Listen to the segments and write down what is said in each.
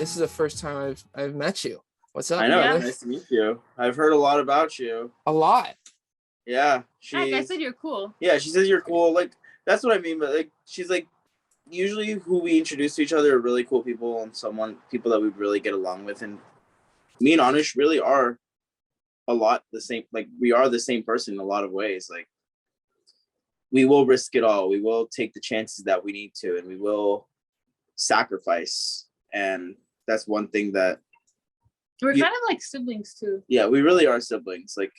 This is the first time I've met you. What's up? I know. Brother? Nice to meet you. I've heard a lot about you. A lot. Yeah. I said you're cool. Yeah, she says you're cool. Like, that's what I mean. But like, she's like, usually who we introduce to each other are really cool people and people that we really get along with. And me and Anoush really are a lot the same. Like, we are the same person in a lot of ways. Like, we will risk it all. We will take the chances that we need to, and we will sacrifice. And that's one thing that we're kind of like siblings too. Yeah, we really are siblings. Like,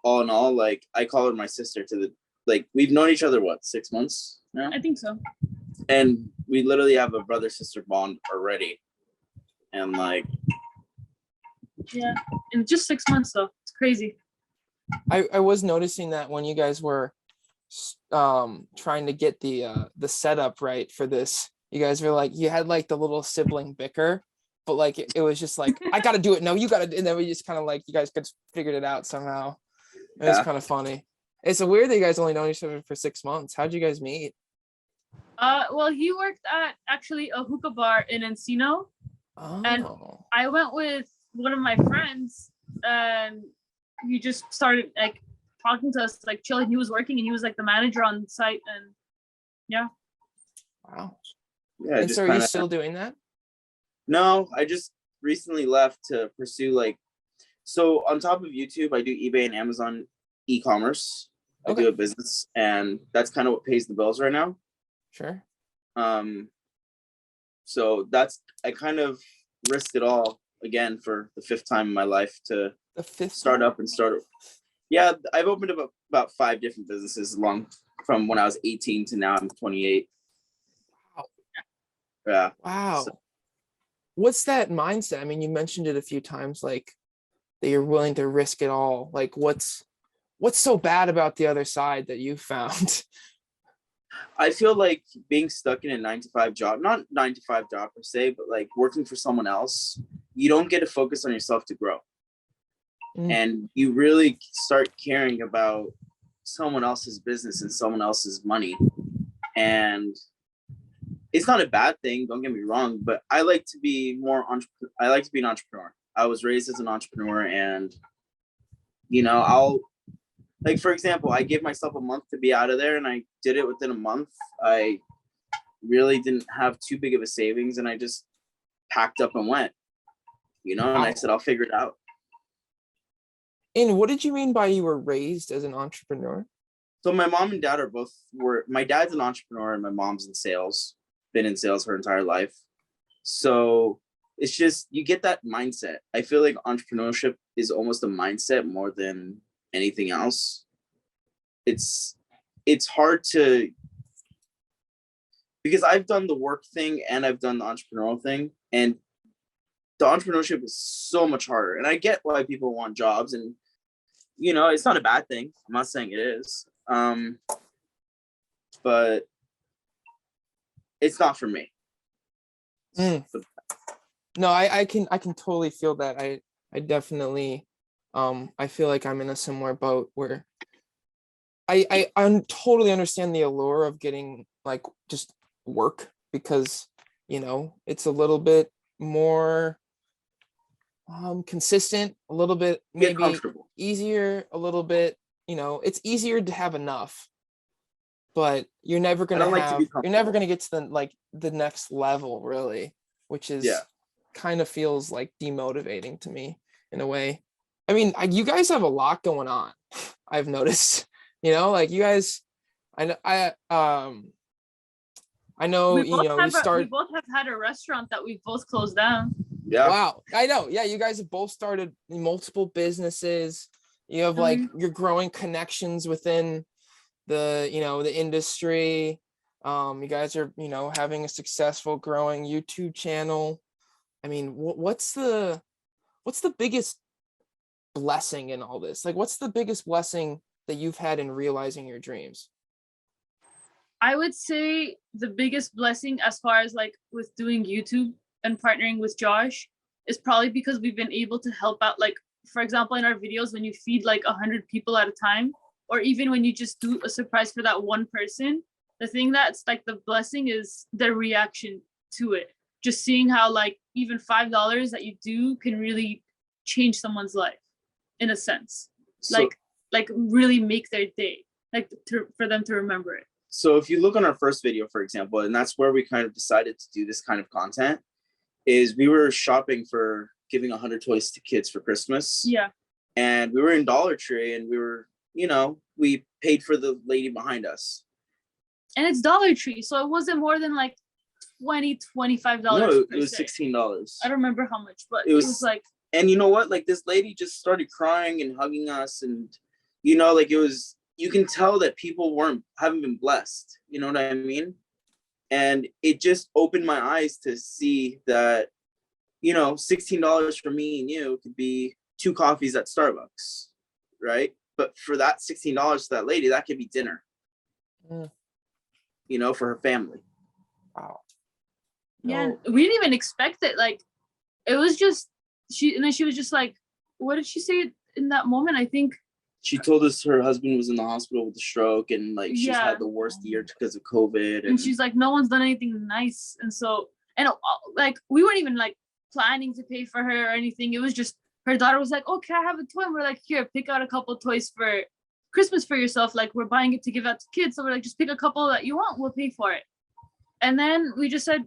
all in all, like, I call her my sister we've known each other, what, 6 months now? I think so. And we literally have a brother-sister bond already. And like, yeah, in just 6 months though. It's crazy. I was noticing that when you guys were trying to get the setup right for this, you guys were like, you had like the little sibling bicker, but like it was just like, I gotta do it, no, you gotta, and then we just kind of like, you guys could figured it out somehow. It was kind of funny. It's weird that you guys only known each other for 6 months. How'd you guys meet? Well, he worked at actually a hookah bar in Encino. Oh. And I went with one of my friends, and he just started like talking to us, like chilling. He was working, and he was like the manager on site, and yeah. Wow. Yeah. And so are you still doing that? No, I just recently left to pursue so on top of YouTube, I do eBay and Amazon e-commerce. I do a business, and that's kind of what pays the bills right now. Sure. So I kind of risked it all again for the 5th time in my life to start. Yeah, I've opened up about 5 different businesses along from when I was 18 to now I'm 28. Wow. Yeah. Wow. So, what's that mindset? I mean, you mentioned it a few times, like that you're willing to risk it all. Like, what's so bad about the other side that you found? I feel like being stuck in a 9-to-5 job, not 9-to-5 job per se, but like working for someone else, you don't get to focus on yourself to grow. And you really start caring about someone else's business and someone else's money. And it's not a bad thing, don't get me wrong, but I like to be an entrepreneur. I was raised as an entrepreneur, and I'll, like, for example, I gave myself a month to be out of there, and I did it within a month. I really didn't have too big of a savings, and I just packed up and went, and I said, I'll figure it out. And what did you mean by you were raised as an entrepreneur? So my mom and dad my dad's an entrepreneur and my mom's in sales, been in sales her entire life. So it's just, you get that mindset. I feel like entrepreneurship is almost a mindset more than anything else. It's hard to, because I've done the work thing and I've done the entrepreneurial thing, and the entrepreneurship is so much harder. And I get why people want jobs, and it's not a bad thing. I'm not saying it is, but it's not for me. No, I can totally feel that. I definitely I feel like I'm in a similar boat where I totally understand the allure of getting like just work, because it's a little bit more consistent, a little bit maybe easier, a little bit, it's easier to have enough, but you're never going to get to the next level, really, which is kind of feels like demotivating to me in a way. I mean, you guys have a lot going on. I've noticed, like you guys, I know, we both have had a restaurant that we've both closed down. Yeah. Wow. I know. Yeah. You guys have both started multiple businesses. You have like, you're growing connections within the, the industry. You guys are, having a successful growing YouTube channel. I mean, what's the biggest blessing in all this? Like, what's the biggest blessing that you've had in realizing your dreams? I would say the biggest blessing as far as like with doing YouTube and partnering with Josh is probably because we've been able to help out, like, for example, in our videos, when you feed like 100 people at a time, or even when you just do a surprise for that one person, the thing that's like the blessing is their reaction to it. just seeing how like even $5 that you do can really change someone's life in a sense. So, like really make their day, like for them to remember it. So if you look on our first video, for example, and that's where we kind of decided to do this kind of content, is we were shopping for giving 100 toys to kids for Christmas. Yeah. And we were in Dollar Tree, and we were, we paid for the lady behind us. And it's Dollar Tree, so it wasn't more than like $25. No, it was $16. I don't remember how much, but it was like. And you know what? Like, this lady just started crying and hugging us, and like it was. You can tell that people haven't been blessed. You know what I mean? And it just opened my eyes to see that, $16 for me and you could be 2 coffees at Starbucks, right? But for that $16 to that lady, that could be dinner, for her family. Wow. Yeah, we didn't even expect it. Like, it was just, and then she was just like, what did she say in that moment? I think she told us her husband was in the hospital with a stroke, and like she's had the worst year because of COVID. And she's like, no one's done anything nice. And so, and like, we weren't even like planning to pay for her or anything. It was just her daughter was like, oh, can I have a toy? And we're like, here, pick out a couple toys for Christmas for yourself. Like, we're buying it to give out to kids. So we're like, just pick a couple that you want. We'll pay for it. And then we just said,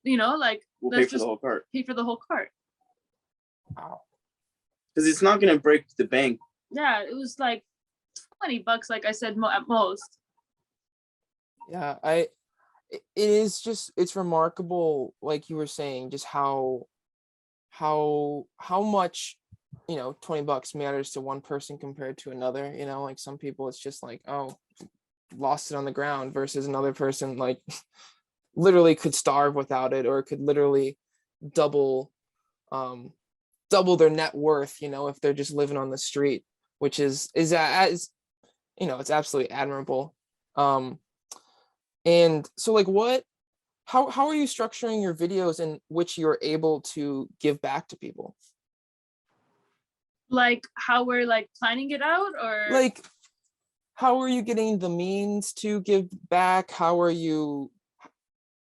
like, we'll pay for the whole cart. Pay for the whole cart. Wow. Because it's not going to break the bank. Yeah, it was like $20, like I said, at most. Yeah, it is just, it's remarkable, like you were saying, just how much, $20 matters to one person compared to another. Like some people, it's just like, oh, lost it on the ground, versus another person like literally could starve without it, or could literally double their net worth, if they're just living on the street, which is it's absolutely admirable. And so like how are you structuring your videos in which you're able to give back to people? Like how we're like planning it out, or like how are you getting the means to give back? How are you?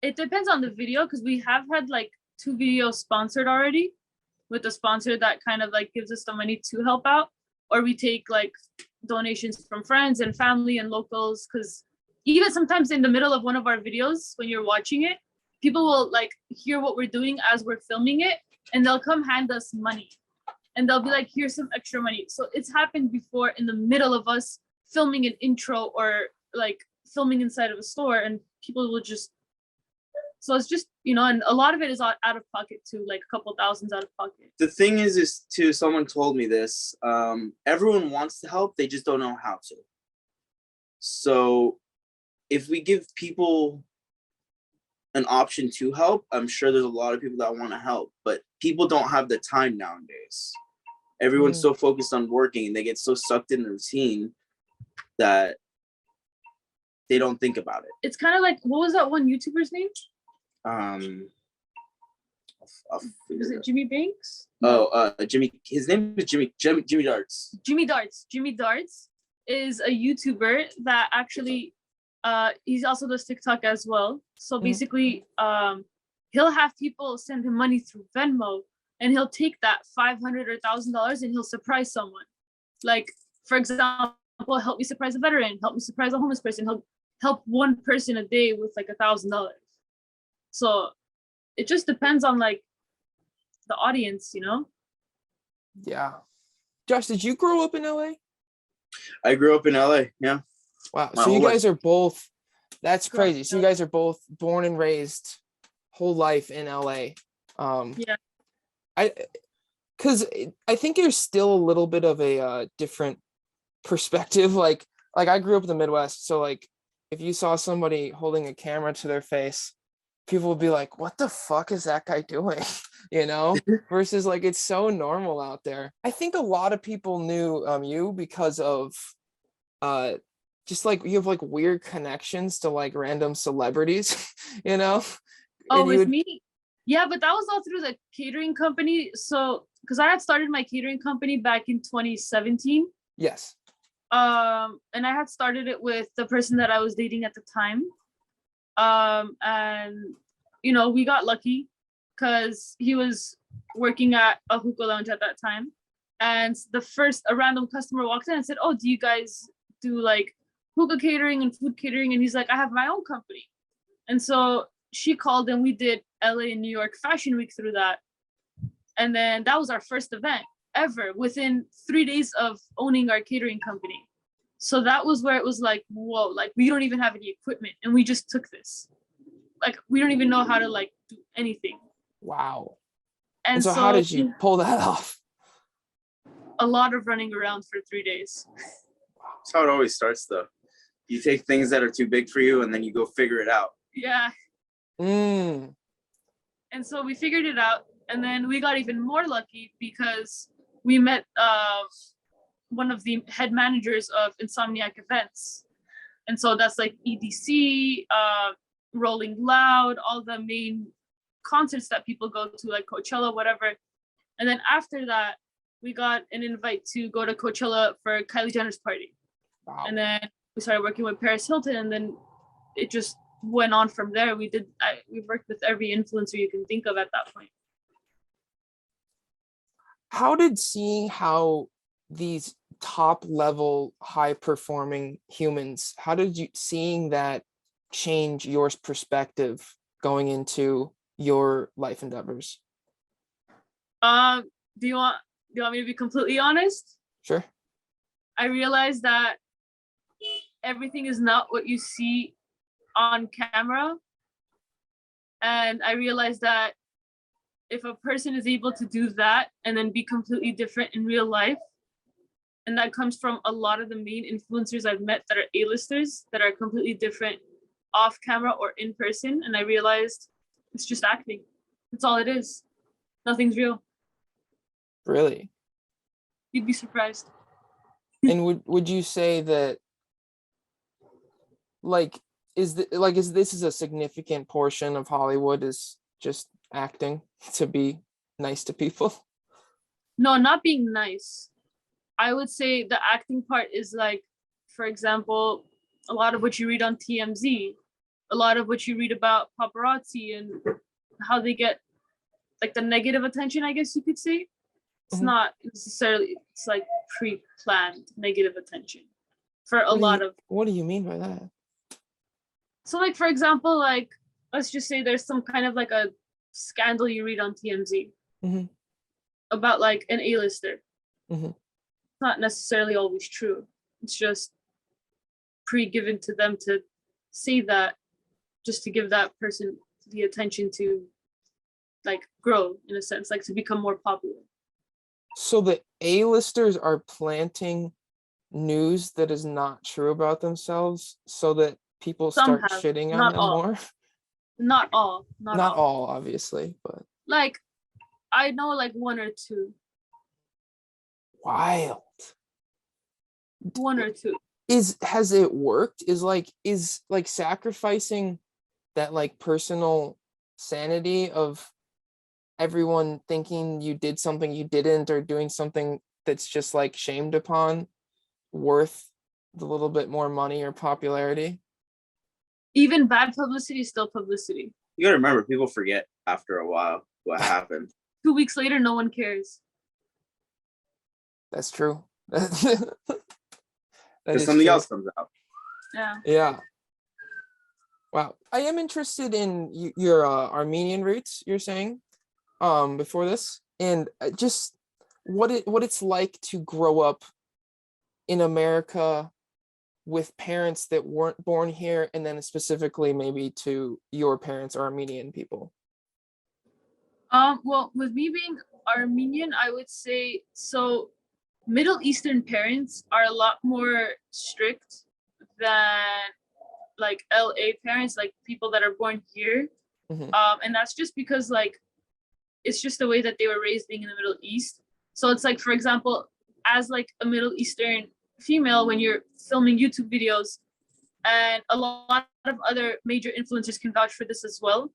It depends on the video, because we have had like 2 videos sponsored already, with a sponsor that kind of like gives us the money to help out, or we take like donations from friends and family and locals. Because even sometimes in the middle of one of our videos, when you're watching it, people will like hear what we're doing as we're filming it, and they'll come hand us money, and they'll be like, here's some extra money. So it's happened before in the middle of us filming an intro, or like filming inside of a store, and people will just, so it's just, and a lot of it is out of pocket too, like a couple thousands out of pocket. The thing is someone told me this, everyone wants to help, they just don't know how to. So if we give people an option to help, I'm sure there's a lot of people that want to help, but people don't have the time nowadays. Everyone's so focused on working, and they get so sucked in the routine that they don't think about it. It's kind of like, what was that one YouTuber's name? Was it Jimmy Banks? Jimmy. His name is Jimmy Darts. Jimmy Darts is a YouTuber that actually, he's also does TikTok as well. So basically, he'll have people send him money through Venmo, and he'll take that $500 or $1,000 and he'll surprise someone. Like, for example, help me surprise a veteran, help me surprise a homeless person, help one person a day with like $1,000. So it just depends on like the audience, Yeah. Josh, did you grow up in LA? I grew up in LA, yeah. Wow. So you guys are both, that's crazy. So you guys are both born and raised whole life in LA. Yeah. Because I think there's still a little bit of a different perspective. Like I grew up in the Midwest, so like if you saw somebody holding a camera to their face, people would be like, what the fuck is that guy doing? Versus like it's so normal out there. I think a lot of people knew you because of just like you have like weird connections to like random celebrities. Oh, with me? Yeah, but that was all through the catering company. So because I had started my catering company back in 2017. Yes. And I had started it with the person that I was dating at the time. And we got lucky because he was working at a hookah lounge at that time. And a random customer walked in and said, "Oh, do you guys do like hookah catering and food catering?" And he's like, "I have my own company." And so she called and we did LA and New York Fashion Week through that. And then that was our first event ever within 3 days of owning our catering company. So that was where it was like, whoa, like we don't even have any equipment and we just took this. Like we don't even know how to like do anything. Wow. And so how did you pull that off? A lot of running around for 3 days. That's how it always starts though. You take things that are too big for you and then you go figure it out. Yeah. And so we figured it out, and then we got even more lucky because we met one of the head managers of Insomniac Events. And so that's like EDC, Rolling Loud, all the main concerts that people go to, like Coachella, whatever. And then after that, we got an invite to go to Coachella for Kylie Jenner's party. Wow. And then we started working with Paris Hilton, and then it just went on from there. We worked with every influencer you can think of at that point. How did seeing how these top level high performing humans, how did you seeing that change your perspective going into your life endeavors? Do you want me to be completely honest? Sure. I realized that everything is not what you see on camera. And I realized that if a person is able to do that and then be completely different in real life, and that comes from a lot of the main influencers I've met that are A-listers that are completely different off camera or in person. And I realized it's just acting. That's all it is. Nothing's real. Really? You'd be surprised. And would you say that is this a significant portion of Hollywood is just acting to be nice to people? No, not being nice. I would say the acting part is like, for example, a lot of what you read on TMZ, a lot of what you read about paparazzi and how they get like the negative attention, I guess you could say. It's not necessarily, it's like pre-planned negative attention for a lot of. What do you mean by that? So like, for example, like, let's just say there's some kind of like a scandal you read on TMZ about like an A-lister. It's not necessarily always true. It's just pre-given to them to say that just to give that person the attention to like grow in a sense, like to become more popular. So the A-listers are planting news that is not true about themselves so that people start shitting on them more? Not all. Not all, obviously, but like I know like one or two. Wild. One or two. Has it worked? Is sacrificing that like personal sanity of everyone thinking you did something you didn't, or doing something that's just like shamed upon, worth the little bit more money or popularity? Even bad publicity is still publicity. You gotta remember, people forget after a while what happened. 2 weeks later, no one cares. That's true. Because something else comes out. Yeah. Wow. I am interested in your Armenian roots, you're saying, before this, and just what it's like to grow up in America with parents that weren't born here, and then specifically maybe to your parents are Armenian people. Well, with me being Armenian, I would say, so Middle Eastern parents are a lot more strict than like LA parents, like people that are born here. And that's just because like, it's just the way that they were raised being in the Middle East. So it's like, for example, as like a Middle Eastern female, when you're filming YouTube videos, and a lot of other major influencers can vouch for this as well.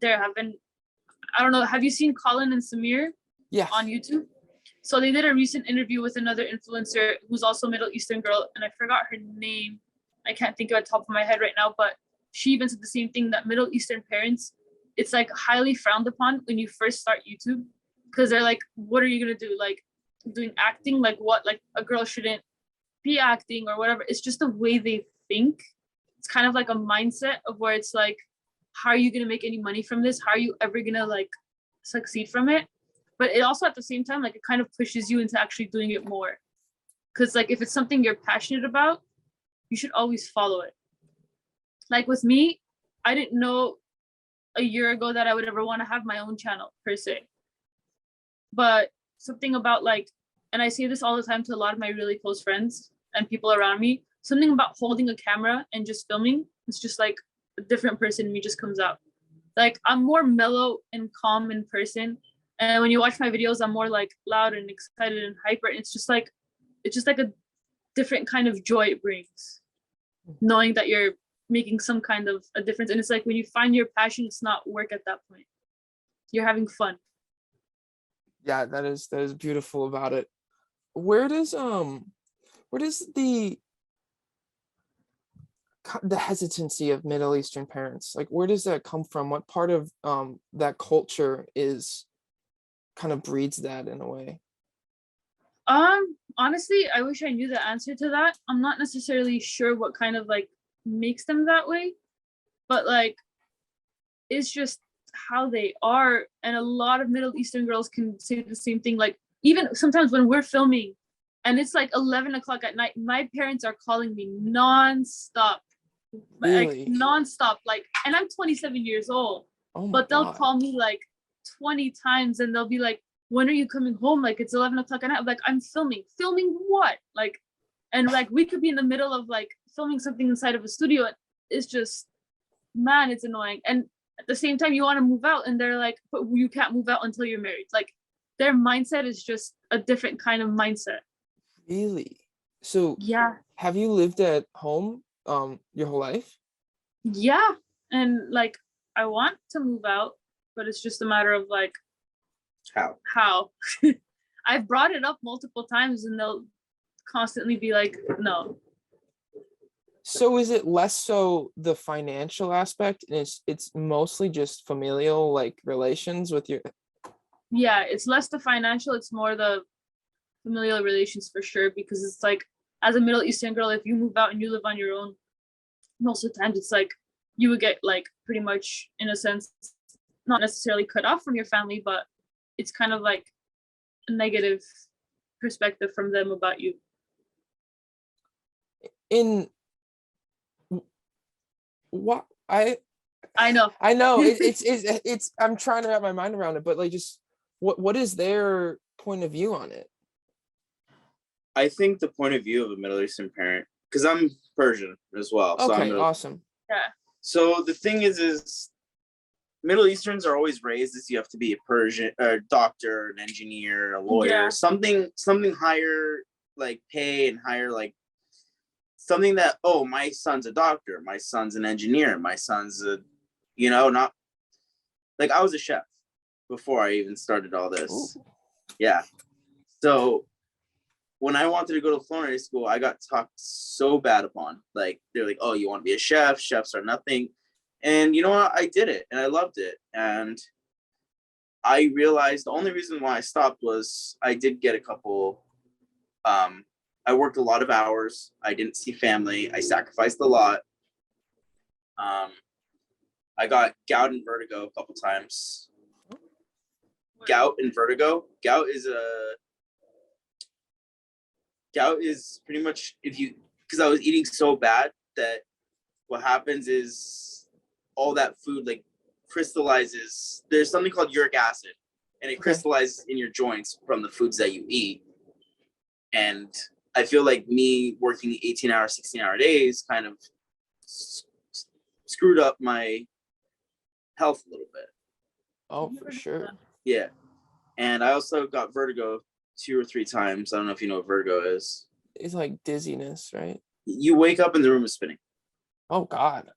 There have been, I don't know, have you seen Kalen and Samir on YouTube? So they did a recent interview with another influencer who's also a Middle Eastern girl, and I forgot her name. I can't think of it top of my head right now, but she even said the same thing, that Middle Eastern parents, it's like highly frowned upon when you first start YouTube, because they're like, what are you gonna do? Like doing acting? Like what? Like a girl shouldn't be acting or whatever. It's just the way they think. It's kind of like a mindset of where it's like, how are you gonna make any money from this? How are you ever gonna like succeed from it? But it also at the same time, like it kind of pushes you into actually doing it more. Because like if it's something you're passionate about, you should always follow it. Like with me, I didn't know a year ago that I would ever want to have my own channel per se. But something about like, and I say this all the time to a lot of my really close friends and people around me, something about holding a camera and just filming, it's just like a different person in me just comes out. Like I'm more mellow and calm in person. And when you watch my videos, I'm more like loud and excited and hyper. And it's just like a different kind of joy it brings, knowing that you're making some kind of a difference. And it's like when you find your passion, it's not work at that point. You're having fun. Yeah, that is beautiful about it. Where does the hesitancy of Middle Eastern parents, like where does that come from? What part of that culture is kind of breeds that in a way? Honestly, I wish I knew the answer to that. I'm not necessarily sure what kind of like makes them that way, but like it's just how they are. And a lot of Middle Eastern girls can say the same thing. Like even sometimes when we're filming and it's like 11 o'clock at night, my parents are calling me nonstop. Really? Like nonstop. Like, and I'm 27 years old, Oh my but they'll God. call me like 20 times and they'll be like, when are you coming home? Like it's 11 o'clock at night. I'm like, I'm filming what? Like, and like we could be in the middle of like filming something inside of a studio. It's just, man, it's annoying. And at the same time you want to move out and they're like, but you can't move out until you're married. Like their mindset is just a different kind of mindset. Really? So Yeah. have you lived at home your whole life? Yeah. And like I want to move out, but it's just a matter of like how. I've brought it up multiple times and they'll constantly be like, no. So is it less so the financial aspect and it's mostly just familial like relations with your? Yeah, it's less the financial, it's more the familial relations for sure, because it's like as a Middle Eastern girl, if you move out and you live on your own, most of the times it's like you would get like pretty much in a sense not necessarily cut off from your family, but it's kind of like a negative perspective from them about you. In what I know it's I'm trying to wrap my mind around it, but like just what is their point of view on it? I think the point of view of a Middle Eastern parent, because I'm Persian as well. Okay, so awesome. Yeah. So the thing is Middle Easterns are always raised as you have to be a Persian, a doctor, an engineer, a lawyer, something higher like pay and higher like something that, oh, my son's a doctor, my son's an engineer, my son's a, not like I was a chef before I even started all this. Ooh. Yeah. So when I wanted to go to culinary school, I got talked so bad upon. Like they're like, oh, you want to be a chef? Chefs are nothing. And you know what? I did it and I loved it. And I realized the only reason why I stopped was I did get a couple, I worked a lot of hours. I didn't see family. I sacrificed a lot. I got gout and vertigo a couple times. Gout and vertigo. Gout is pretty much because I was eating so bad that what happens is all that food like crystallizes. There's something called uric acid and it crystallizes in your joints from the foods that you eat. And I feel like me working 18-hour, 16-hour days kind of screwed up my health a little bit. Oh, for sure. Yeah. And I also got vertigo 2 or 3 times. I don't know if you know what vertigo is. It's like dizziness, right? You wake up and the room is spinning. Oh, God.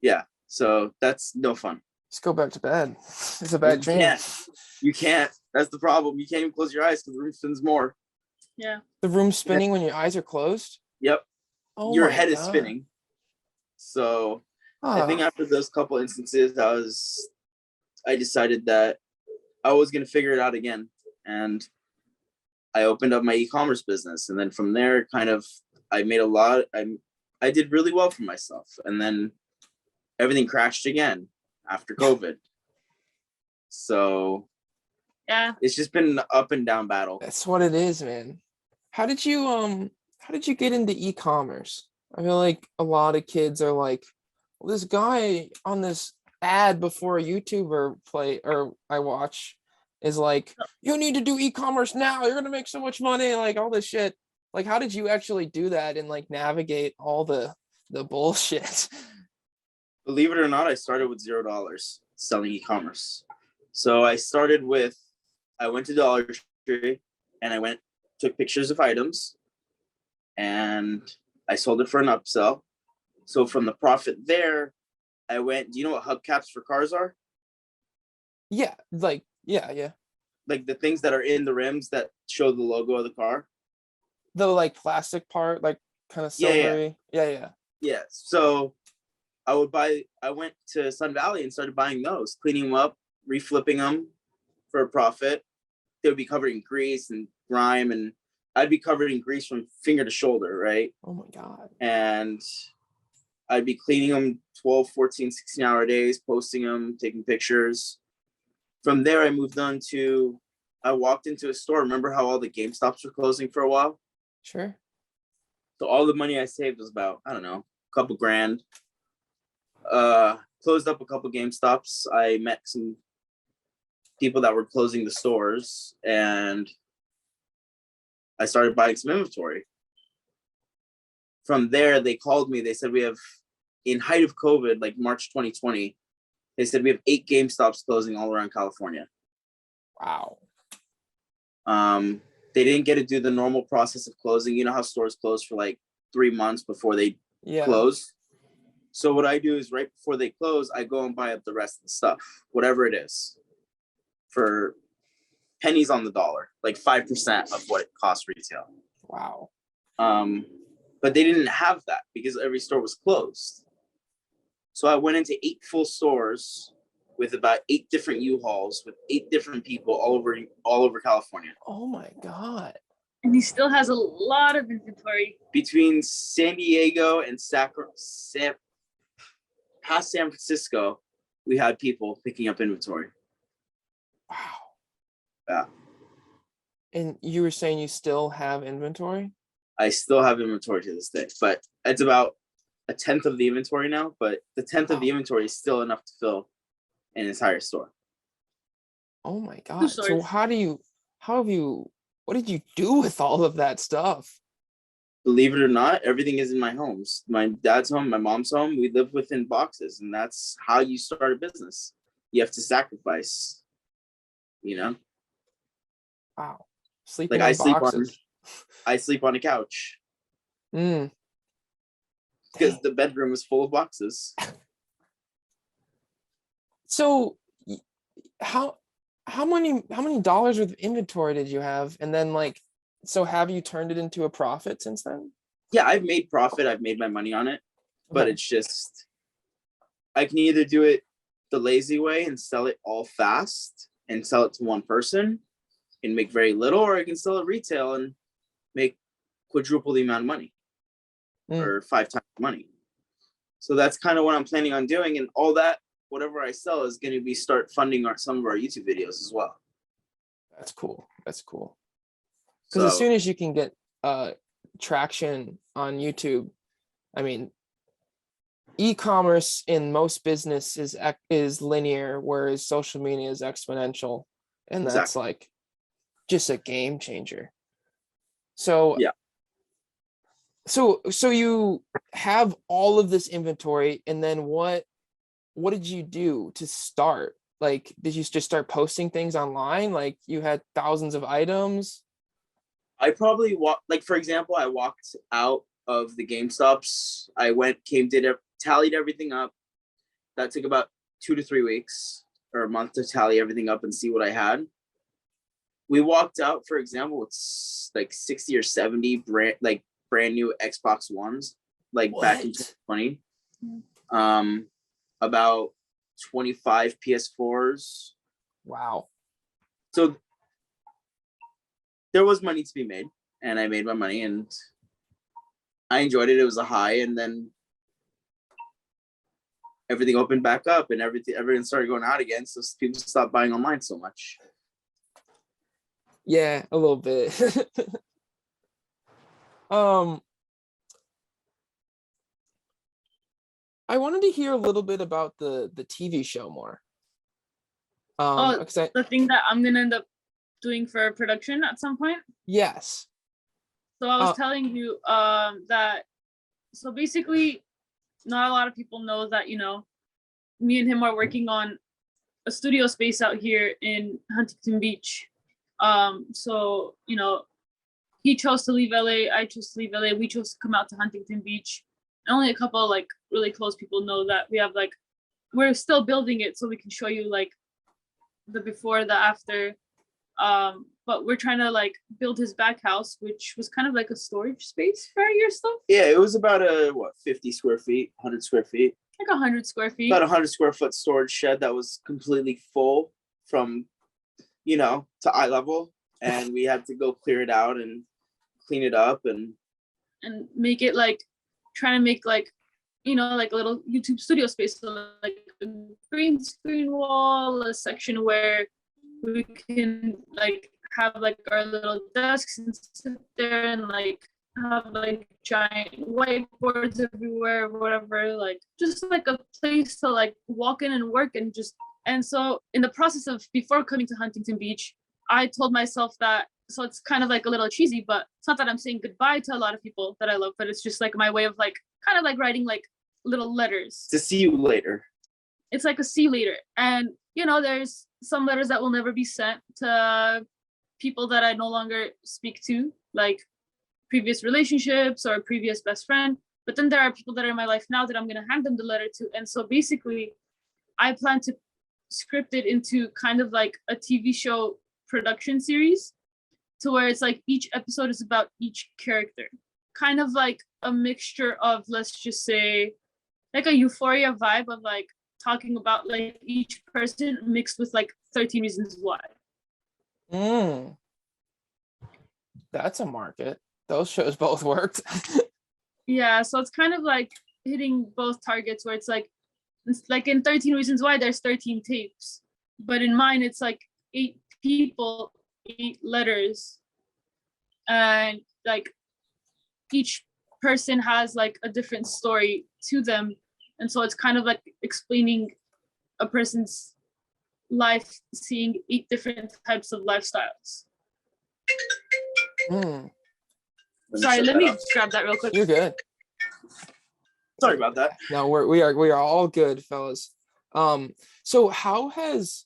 Yeah. So that's no fun. Just go back to bed. It's a bad dream. You can't. That's the problem. You can't even close your eyes because the room spins more. Yeah. The room's spinning when your eyes are closed? Yep. Oh, your head is spinning. So I think after those couple instances, I decided that I was going to figure it out again. And I opened up my e-commerce business. And then from there, kind of, I made a lot. I did really well for myself. And then everything crashed again after COVID. So Yeah, it's just been an up and down battle. That's what it is, man. How did you get into e-commerce? I feel like a lot of kids are like, well, this guy on this ad before a YouTuber I watch is like, you need to do e-commerce now. You're gonna make so much money, like all this shit. Like, how did you actually do that and like navigate all the bullshit? Believe it or not, I started with $0 selling e-commerce. So I went to Dollar Tree and took pictures of items and I sold it for an upsell. So from the profit there, do you know what hubcaps for cars are? Yeah, yeah. Like the things that are in the rims that show the logo of the car. The like plastic part, like kind of silvery. Yeah. Yeah. So I went to Sun Valley and started buying those, cleaning them up, reflipping them for a profit. They would be covered in grease and grime, and I'd be covered in grease from finger to shoulder, right? Oh my God. And I'd be cleaning them 12, 14, 16-hour days, posting them, taking pictures. From there, I walked into a store. Remember how all the GameStops were closing for a while? Sure. So all the money I saved was about, I don't know, a couple grand. Closed up a couple GameStops. I met some people that were closing the stores and I started buying some inventory. From there, they called me. They said in height of COVID, like March 2020, they said we have 8 GameStops closing all around California. Wow. They didn't get to do the normal process of closing. You know how stores close for like 3 months before they close? So what I do is right before they close, I go and buy up the rest of the stuff, whatever it is, for pennies on the dollar, like 5% of what it costs retail. Wow. But they didn't have that because every store was closed. So I went into 8 full stores with about 8 different U-Hauls with 8 different people all over California. Oh my God. and he still has a lot of inventory. Between San Diego and past San Francisco, we had people picking up inventory. Wow. Yeah. And you were saying you still have inventory? I still have inventory to this day, but it's about a 10th of the inventory now, but the 10th of the inventory is still enough to fill an entire store. Oh my God. So what did you do with all of that stuff? Believe it or not, everything is in my homes. My dad's home, my mom's home. We live within boxes, and that's how you start a business. You have to sacrifice, you know? Wow. Like I sleep on a couch. Because the bedroom is full of boxes. So how many dollars worth of inventory did you have? And then so have you turned it into a profit since then? Yeah, I've made profit. I've made my money on it, but it's just, I can either do it the lazy way and sell it all fast and sell it to one person and make very little, or I can sell it retail and make quadruple the amount of money or 5 times the money. So that's kind of what I'm planning on doing. And all that, whatever I sell is going to be start funding some of our YouTube videos as well. That's cool. Because as soon as you can get traction on YouTube, I mean, e-commerce in most business is linear, whereas social media is exponential, and that's like just a game changer. So yeah. So you have all of this inventory, and then what did you do to start? Like, did you just start posting things online? Like, you had thousands of items? I probably for example, I walked out of the GameStops. I tallied everything up. That took about 2 to 3 weeks or a month to tally everything up and see what I had. We walked out, for example, with like 60 or 70 brand new Xbox Ones, like back in 2020. about 25 PS4s. Wow. So there was money to be made, and I made my money, and I enjoyed it. It was a high, and then everything opened back up, and everything started going out again. So people stopped buying online so much. Yeah, a little bit. I wanted to hear a little bit about the TV show more. The thing that I'm gonna end up doing for production at some point. Yes. So I was telling you that. So basically, not a lot of people know that, you know, me and him are working on a studio space out here in Huntington Beach. So, you know, he chose to leave LA, I chose to leave LA, we chose to come out to Huntington Beach. And only a couple of like really close people know that we have like, we're still building it so we can show you like the before, the after. But we're trying to like build his back house, which was kind of like a storage space for your stuff. Yeah, it was about 50 square feet, 100 square feet. Like 100 square feet. About 100 square foot storage shed that was completely full from, you know, to eye level. And we had to go clear it out and clean it up and make it like, trying to make like, you know, like a little YouTube studio space. So like a green screen wall, a section where we can like have like our little desks and sit there and like have like giant whiteboards everywhere, whatever, like just like a place to like walk in and work and just. And so in the process of before coming to Huntington Beach, I told myself that, so it's kind of like a little cheesy, but it's not that I'm saying goodbye to a lot of people that I love, but it's just like my way of like kind of like writing like little letters to see you later. It's like a see you later. And you know, there's some letters that will never be sent to people that I no longer speak to, like previous relationships or previous best friend. But then there are people that are in my life now that I'm going to hand them the letter to. And so basically, I plan to script it into kind of like a TV show production series, to where it's like each episode is about each character. Kind of like a mixture of, let's just say, like a Euphoria vibe of like talking about like each person mixed with like 13 Reasons Why. That's a market. Those shows both worked. Yeah, so it's kind of like hitting both targets, where it's like in 13 Reasons Why there's 13 tapes, but in mine it's like 8 people, 8 letters, and like each person has like a different story to them. And so it's kind of like explaining a person's life, seeing 8 different types of lifestyles. Sorry, let me grab that real quick. You're good. Sorry about that. No, we are all good, fellas. So how has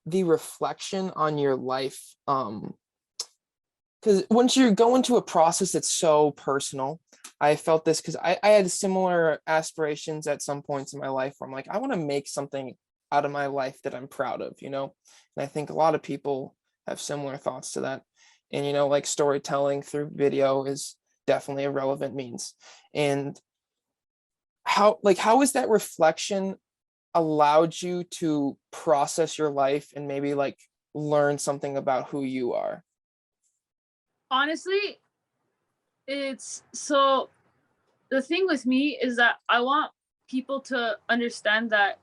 the reflection on your life, because once you go into a process that's so personal, I felt this because I had similar aspirations at some points in my life where I'm like, I want to make something out of my life that I'm proud of, you know? And I think a lot of people have similar thoughts to that. And, you know, like storytelling through video is definitely a relevant means. And how is that reflection allowed you to process your life and maybe like learn something about who you are? Honestly, it's so, the thing with me is that I want people to understand that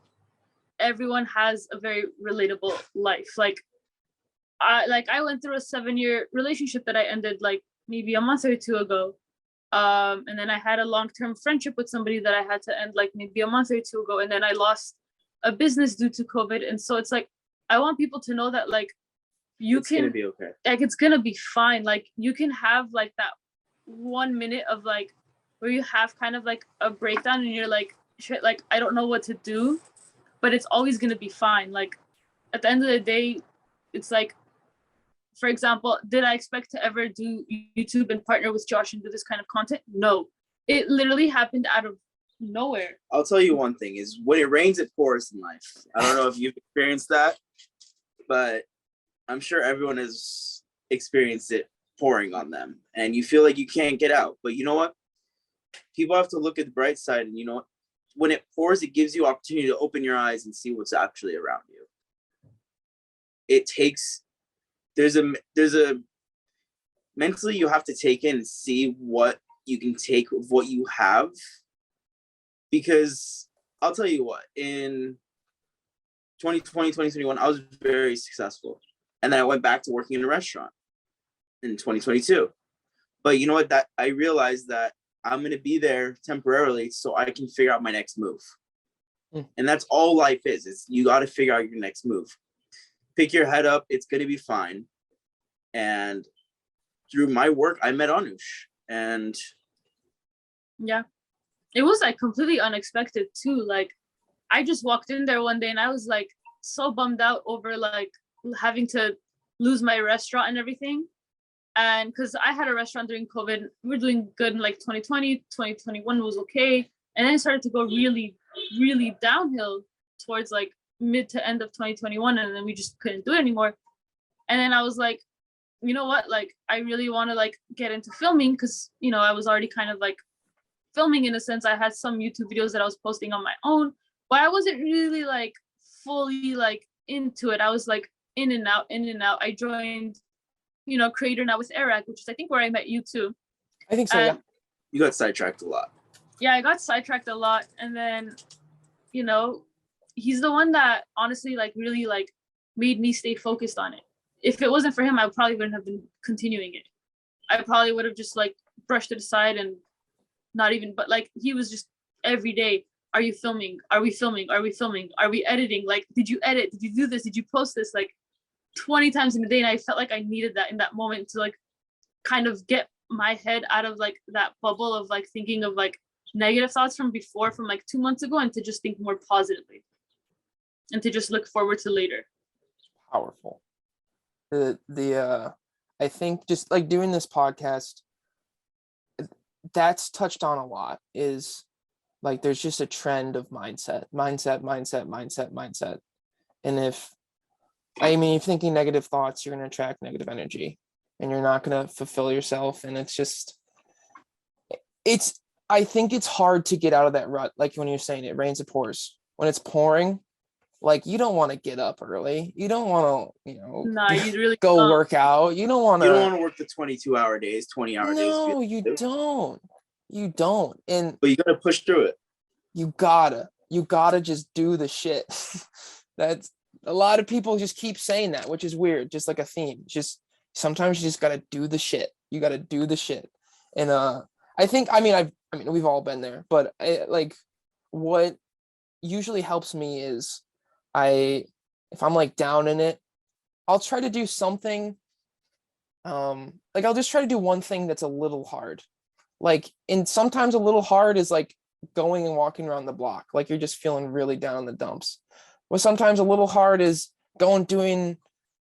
everyone has a very relatable life. Like I went through a 7-year relationship that I ended like maybe a month or 2 ago. And then I had a long-term friendship with somebody that I had to end like maybe a month or 2 ago. And then I lost a business due to COVID. And so it's like, I want people to know that like it's gonna be okay. Like it's gonna be fine. Like you can have like that 1 minute of like where you have kind of like a breakdown and you're like, shit, like I don't know what to do, but it's always gonna be fine. Like at the end of the day, it's like, for example, did I expect to ever do YouTube and partner with Josh and do this kind of content? No, it literally happened out of nowhere. I'll tell you one thing is when it rains, it pours in life. I don't know if you've experienced that, but I'm sure everyone has experienced it pouring on them and you feel like you can't get out. But you know what? People have to look at the bright side, and you know what? when it pours, it gives you opportunity to open your eyes and see what's actually around you. It takes, there's a mentally you have to take in and see what you can take of what you have. Because I'll tell you what, in 2020, 2021, I was very successful. And then I went back to working in a restaurant in 2022. But you know what, that I realized that I'm going to be there temporarily so I can figure out my next move. And that's all life is you got to figure out your next move. Pick your head up. It's going to be fine. And through my work, I met Anoush. And yeah, it was like completely unexpected too. Like, I just walked in there one day and I was like so bummed out over like having to lose my restaurant and everything. And because I had a restaurant during COVID, we were doing good in like 2020, 2021 was okay. And then it started to go really, really downhill towards like mid to end of 2021. And then we just couldn't do it anymore. And then I was like, you know what? Like, I really want to like get into filming because, you know, I was already kind of like filming in a sense. I had some YouTube videos that I was posting on my own, but I wasn't really like fully like into it. I was like in and out, in and out. I joined, you know, Creator Now with Eric, which is I think where I met you too. I think so, yeah. You got sidetracked a lot. Yeah, I got sidetracked a lot. And then, you know, he's the one that honestly like really like made me stay focused on it. If it wasn't for him, I probably wouldn't have been continuing it. I probably would have just like brushed it aside and not even, but like he was just every day, are you filming? Are we filming? Are we filming? Are we editing? Like, did you edit? Did you do this? Did you post this? Like 20 times in a day. And I felt like I needed that in that moment to like kind of get my head out of like that bubble of like thinking of like negative thoughts from before, from like 2 months ago, and to just think more positively and to just look forward to later. Powerful. I think just like doing this podcast, that's touched on a lot, is like there's just a trend of mindset. And if you're thinking negative thoughts, you're going to attract negative energy and you're not going to fulfill yourself. And I think it's hard to get out of that rut. Like when you're saying it rains, it pours. When it's pouring, like you don't want to get up early. You don't want to, You really go don't. work out. You don't want to work the 22-hour days, 20-hour days. No, you don't. You don't. But you got to push through it. You gotta just do the shit. That's a lot of people just keep saying that, which is weird, just like a theme. Just sometimes you just gotta do the shit. You gotta do the shit. And I think we've all been there, but like what usually helps me is if I'm like down in it, I'll try to do something. Like I'll just try to do one thing that's a little hard. Like, and sometimes a little hard is like going and walking around the block, like you're just feeling really down in the dumps. Well, sometimes a little hard is doing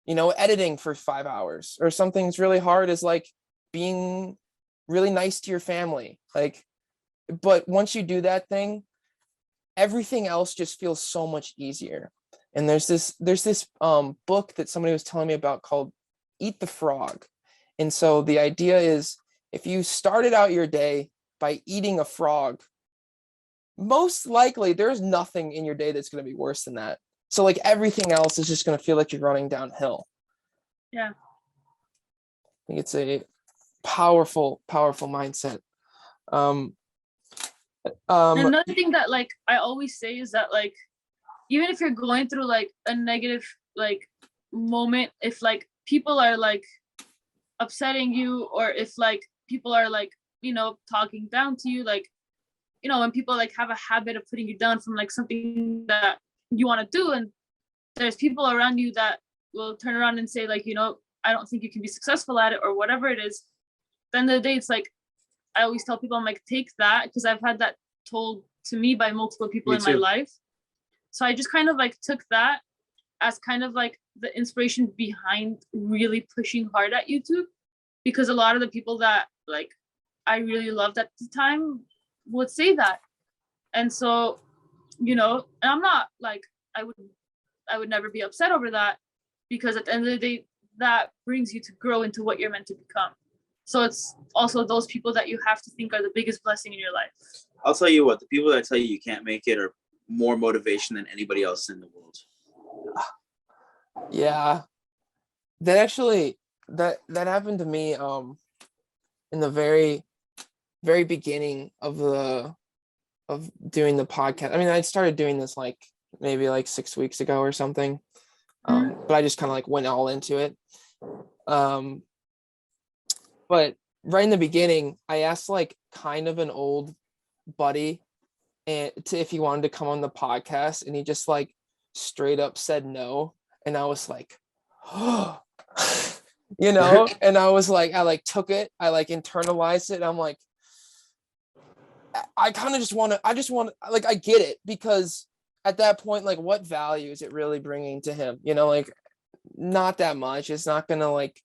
editing for 5 hours, or something's really hard is like being really nice to your family. Like, but once you do that thing, everything else just feels so much easier. And there's this book that somebody was telling me about called Eat the Frog. And so the idea is, if you started out your day by eating a frog, most likely there's nothing in your day that's going to be worse than that. So like everything else is just going to feel like you're running downhill. Yeah. I think it's a powerful mindset. Another thing that like I always say is that like, even if you're going through like a negative like moment, if like people are like upsetting you, or if like people are like, talking down to you, like, when people like have a habit of putting you down from like something that you want to do, and there's people around you that will turn around and say like, I don't think you can be successful at it, or whatever it is. At the end of the day, it's like, I always tell people, I'm like, take that, because I've had that told to me by multiple people in my life. So I just kind of like took that as kind of like the inspiration behind really pushing hard at YouTube, because a lot of the people that like I really loved at the time would say that. And so, and I'm not like, I would never be upset over that, because at the end of the day, that brings you to grow into what you're meant to become. So it's also those people that you have to think are the biggest blessing in your life. I'll tell you what, the people that tell you can't make it are more motivation than anybody else in the world. Yeah. That actually that happened to me in the very beginning of doing the podcast. I mean, I started doing this like maybe like 6 weeks ago or something. But I just kind of like went all into it. But right in the beginning, I asked like kind of an old buddy if he wanted to come on the podcast, and he just like straight up said no. And I was like, oh, and I was like, I like took it, I like internalized it. I'm like, I kind of just want to, like, I get it, because at that point, like, what value is it really bringing to him? Like, not that much. It's not going to like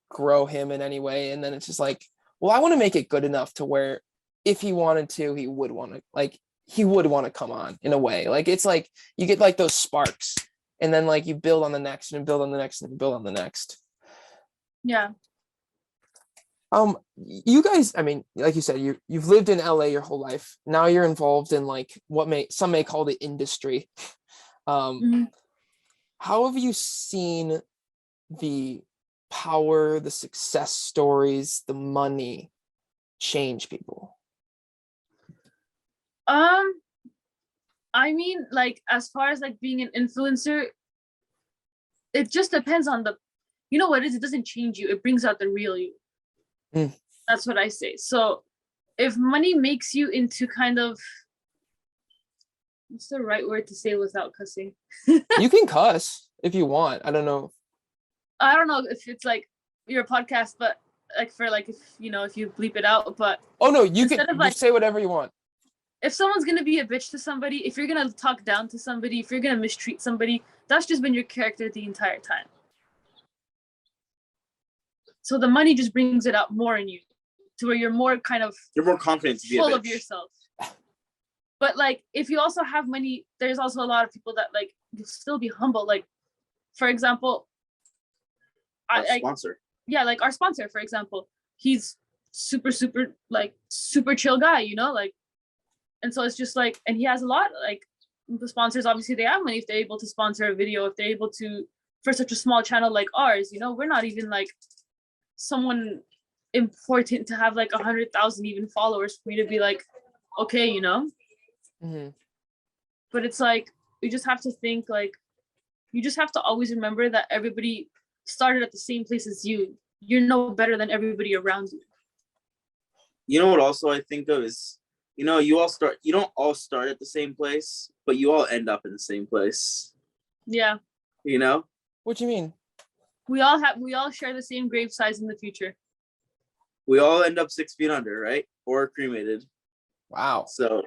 grow him in any way. And then it's just like, well, I want to make it good enough to where if he wanted to, he would want to come on in a way. Like, it's like you get like those sparks, and then like you build on the next and build on the next and build on the next. Yeah. You guys, I mean, like you said, you've lived in LA your whole life. Now you're involved in like some may call the industry. How have you seen the power, the success stories, the money change people? I mean, like, as far as like being an influencer, it just depends on you know what it is, it doesn't change you, it brings out the real you. That's what I say. So if money makes you into kind of, what's the right word to say without cussing? You can cuss if you want. I don't know if it's like your podcast, but like for like, if if you bleep it out, but oh no, you can like, say whatever you want. If someone's gonna be a bitch to somebody, if you're gonna talk down to somebody, if you're gonna mistreat somebody, that's just been your character the entire time. So the money just brings it out more in you, to where you're more confident to be full of yourself. But like, if you also have money, there's also a lot of people that like, you'll still be humble. Like, for example, our sponsor. Yeah, like our sponsor, for example, he's super chill guy, like, and so it's just like, and he has a lot, like, the sponsors, obviously they have money if they're able to sponsor a video, if they're able to, for such a small channel like ours, we're not even like someone important to have like 100,000 even followers for me to be like, okay, But it's like, you just have to think, like, you just have to always remember that everybody started at the same place as you. You're no better than everybody around you. You know what also I think of is, you don't all start at the same place, but you all end up in the same place. Yeah. What do you mean? We all share the same grave size in the future. We all end up 6 feet under, right? Or cremated. Wow. So.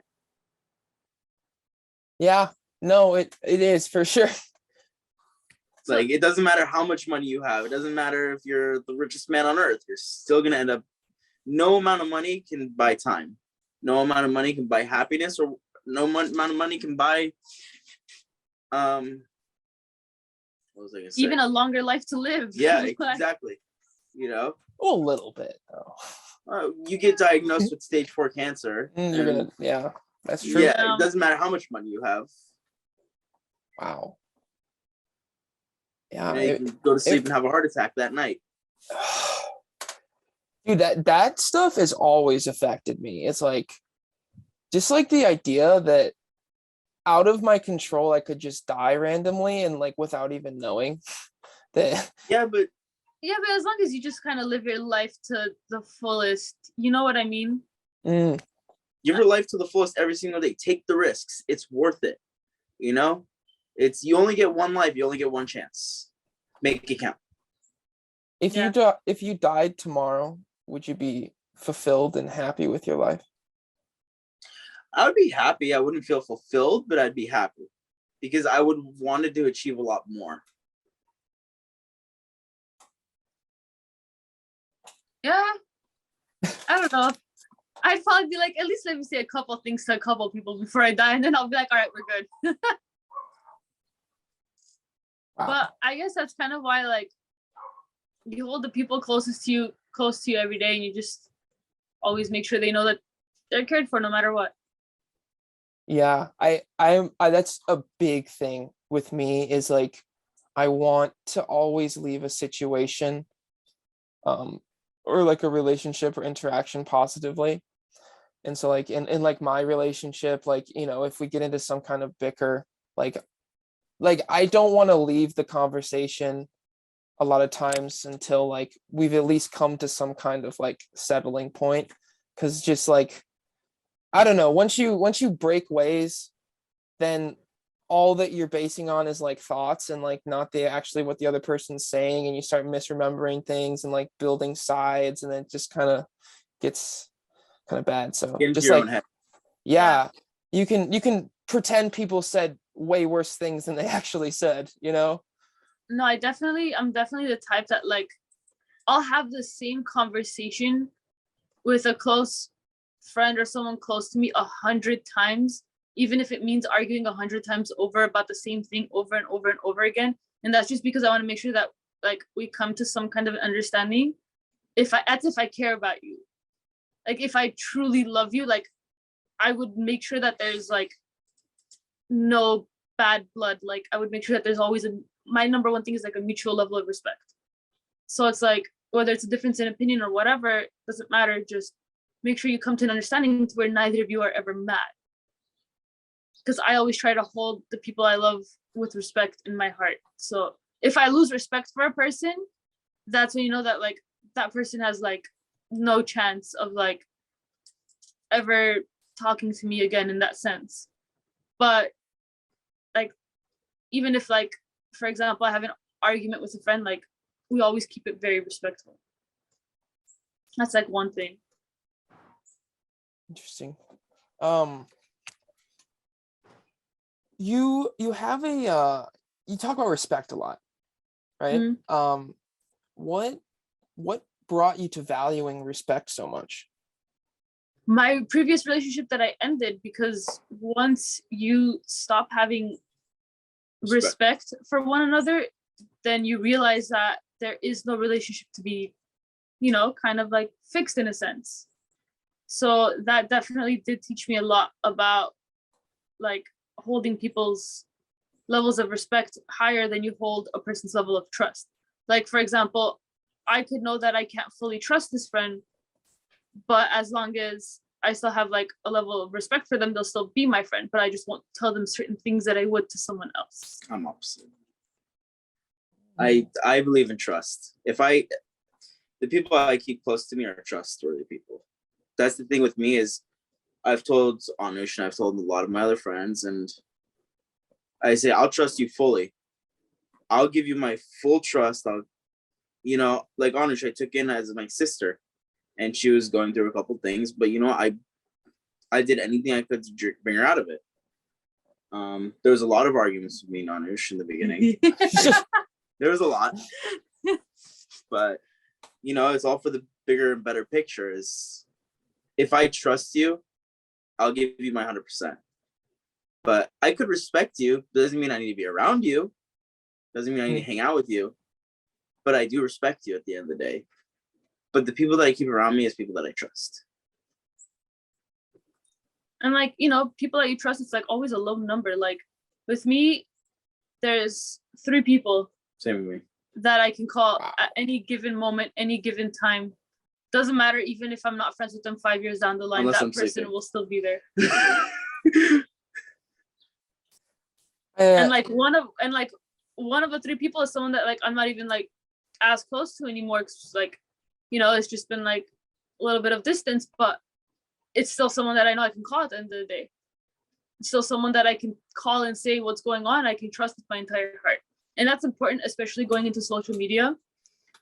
Yeah, no, it is for sure. Like, it doesn't matter how much money you have. It doesn't matter if you're the richest man on earth. You're still going to end up, no amount of money can buy time. No amount of money can buy happiness, or no amount of money can buy, what was I going to say? Even a longer life to live. Yeah, exactly. A little bit, though. You get diagnosed with stage 4 cancer. Yeah, that's true. Yeah, it doesn't matter how much money you have. Wow. Yeah, you can go to sleep and have a heart attack that night. Dude, that stuff has always affected me. It's like, just like the idea that out of my control, I could just die randomly and like without even knowing that. Yeah, but as long as you just kind of live your life to the fullest, you know what I mean? Live your life to the fullest every single day. Take the risks. It's worth it. It's, you only get one life. You only get one chance. Make it count. If you died tomorrow, would you be fulfilled and happy with your life? I would be happy. I wouldn't feel fulfilled, but I'd be happy because I would wanted to achieve a lot more. Yeah. I don't know. I'd probably be like, at least let me say a couple things to a couple people before I die, and then I'll be like, all right, we're good. Wow. But I guess that's kind of why, like, you hold the people closest to you close to you every day, and you just always make sure they know that they're cared for no matter what. Yeah, I that's a big thing with me, is like I want to always leave a situation or like a relationship or interaction positively. And so like in like my relationship, like, you know, if we get into some kind of bicker, like I don't want to leave the conversation a lot of times until like we've at least come to some kind of like settling point. Because just like, I don't know, once you break ways, then all that you're basing on is like thoughts and like not the actually what the other person's saying, and you start misremembering things and like building sides, and then it just kind of gets kind of bad. So Get into just your like, own head. yeah, you can pretend people said way worse things than they actually said, you know? No, I'm definitely the type that like I'll have the same conversation with a close friend or someone close to me 100 times, even if it means arguing 100 times over about the same thing over and over and over again. And that's just because I want to make sure that like we come to some kind of understanding. If I care about you, like if I truly love you, like I would make sure that there's like no bad blood. Like I would make sure that there's always my number one thing is like a mutual level of respect. So it's like, whether it's a difference in opinion or whatever, doesn't matter. Just make sure you come to an understanding to where neither of you are ever mad. Because I always try to hold the people I love with respect in my heart. So if I lose respect for a person, that's when you know that like that person has like no chance of like ever talking to me again in that sense. But like, even if like, for example, I have an argument with a friend, like we always keep it very respectful. That's like one thing. Interesting. You have a you talk about respect a lot, right? Mm-hmm. What brought you to valuing respect so much? My previous relationship that I ended, because once you stop having respect for one another, then you realize that there is no relationship to be, you know, kind of like fixed in a sense. So that definitely did teach me a lot about like holding people's levels of respect higher than you hold a person's level of trust. Like, for example, I could know that I can't fully trust this friend, but as long as I still have like a level of respect for them, they'll still be my friend, but I just won't tell them certain things that I would to someone else. I'm opposite. I believe in trust. The people I keep close to me are trustworthy people. That's the thing with me is I've told Anoush and I've told a lot of my other friends, and I say, I'll trust you fully. I'll give you my full trust. You know, like Anoush, I took in as my sister, and she was going through a couple things, but you know, I did anything I could to bring her out of it. There was a lot of arguments with me and Anoush in the beginning. There was a lot, but you know, it's all for the bigger and better picture. Is if I trust you, I'll give you my 100%. But I could respect you. Doesn't mean I need to be around you. Doesn't mean I need to hang out with you. But I do respect you at the end of the day. But the people that I keep around me is people that I trust. And like, you know, people that you trust, it's like always a low number. Like with me, there's 3 people. Same with me. That I can call at any given moment, any given time. Doesn't matter, even if I'm not friends with them 5 years down the line, unless that person will still be there. And like one of the 3 people is someone that like I'm not even like as close to anymore, because like, you know, it's just been like a little bit of distance, but it's still someone that I know I can call at the end of the day. It's still someone that I can call and say what's going on. I can trust with my entire heart. And that's important, especially going into social media,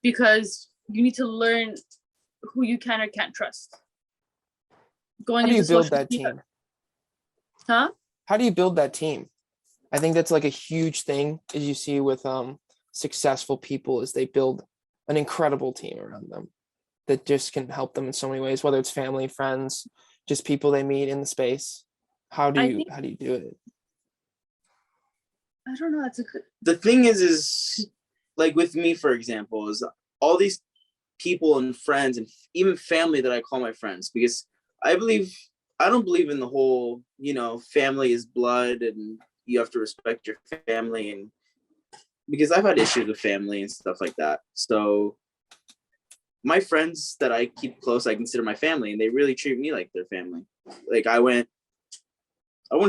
because you need to learn who you can or can't trust. How do you build that team? Huh? How do you build that team? I think that's like a huge thing, as you see with successful people, is they build an incredible team around them that just can help them in so many ways, whether it's family, friends, just people they meet in the space. How do you do it? I don't know. That's a good. The thing is like with me, for example, is all these people and friends and even family that I call my friends, because I don't believe in the whole, family is blood and you have to respect your family, and because I've had issues with family and stuff like that. So my friends that I keep close, I consider my family, and they really treat me like their family. Like I wouldn't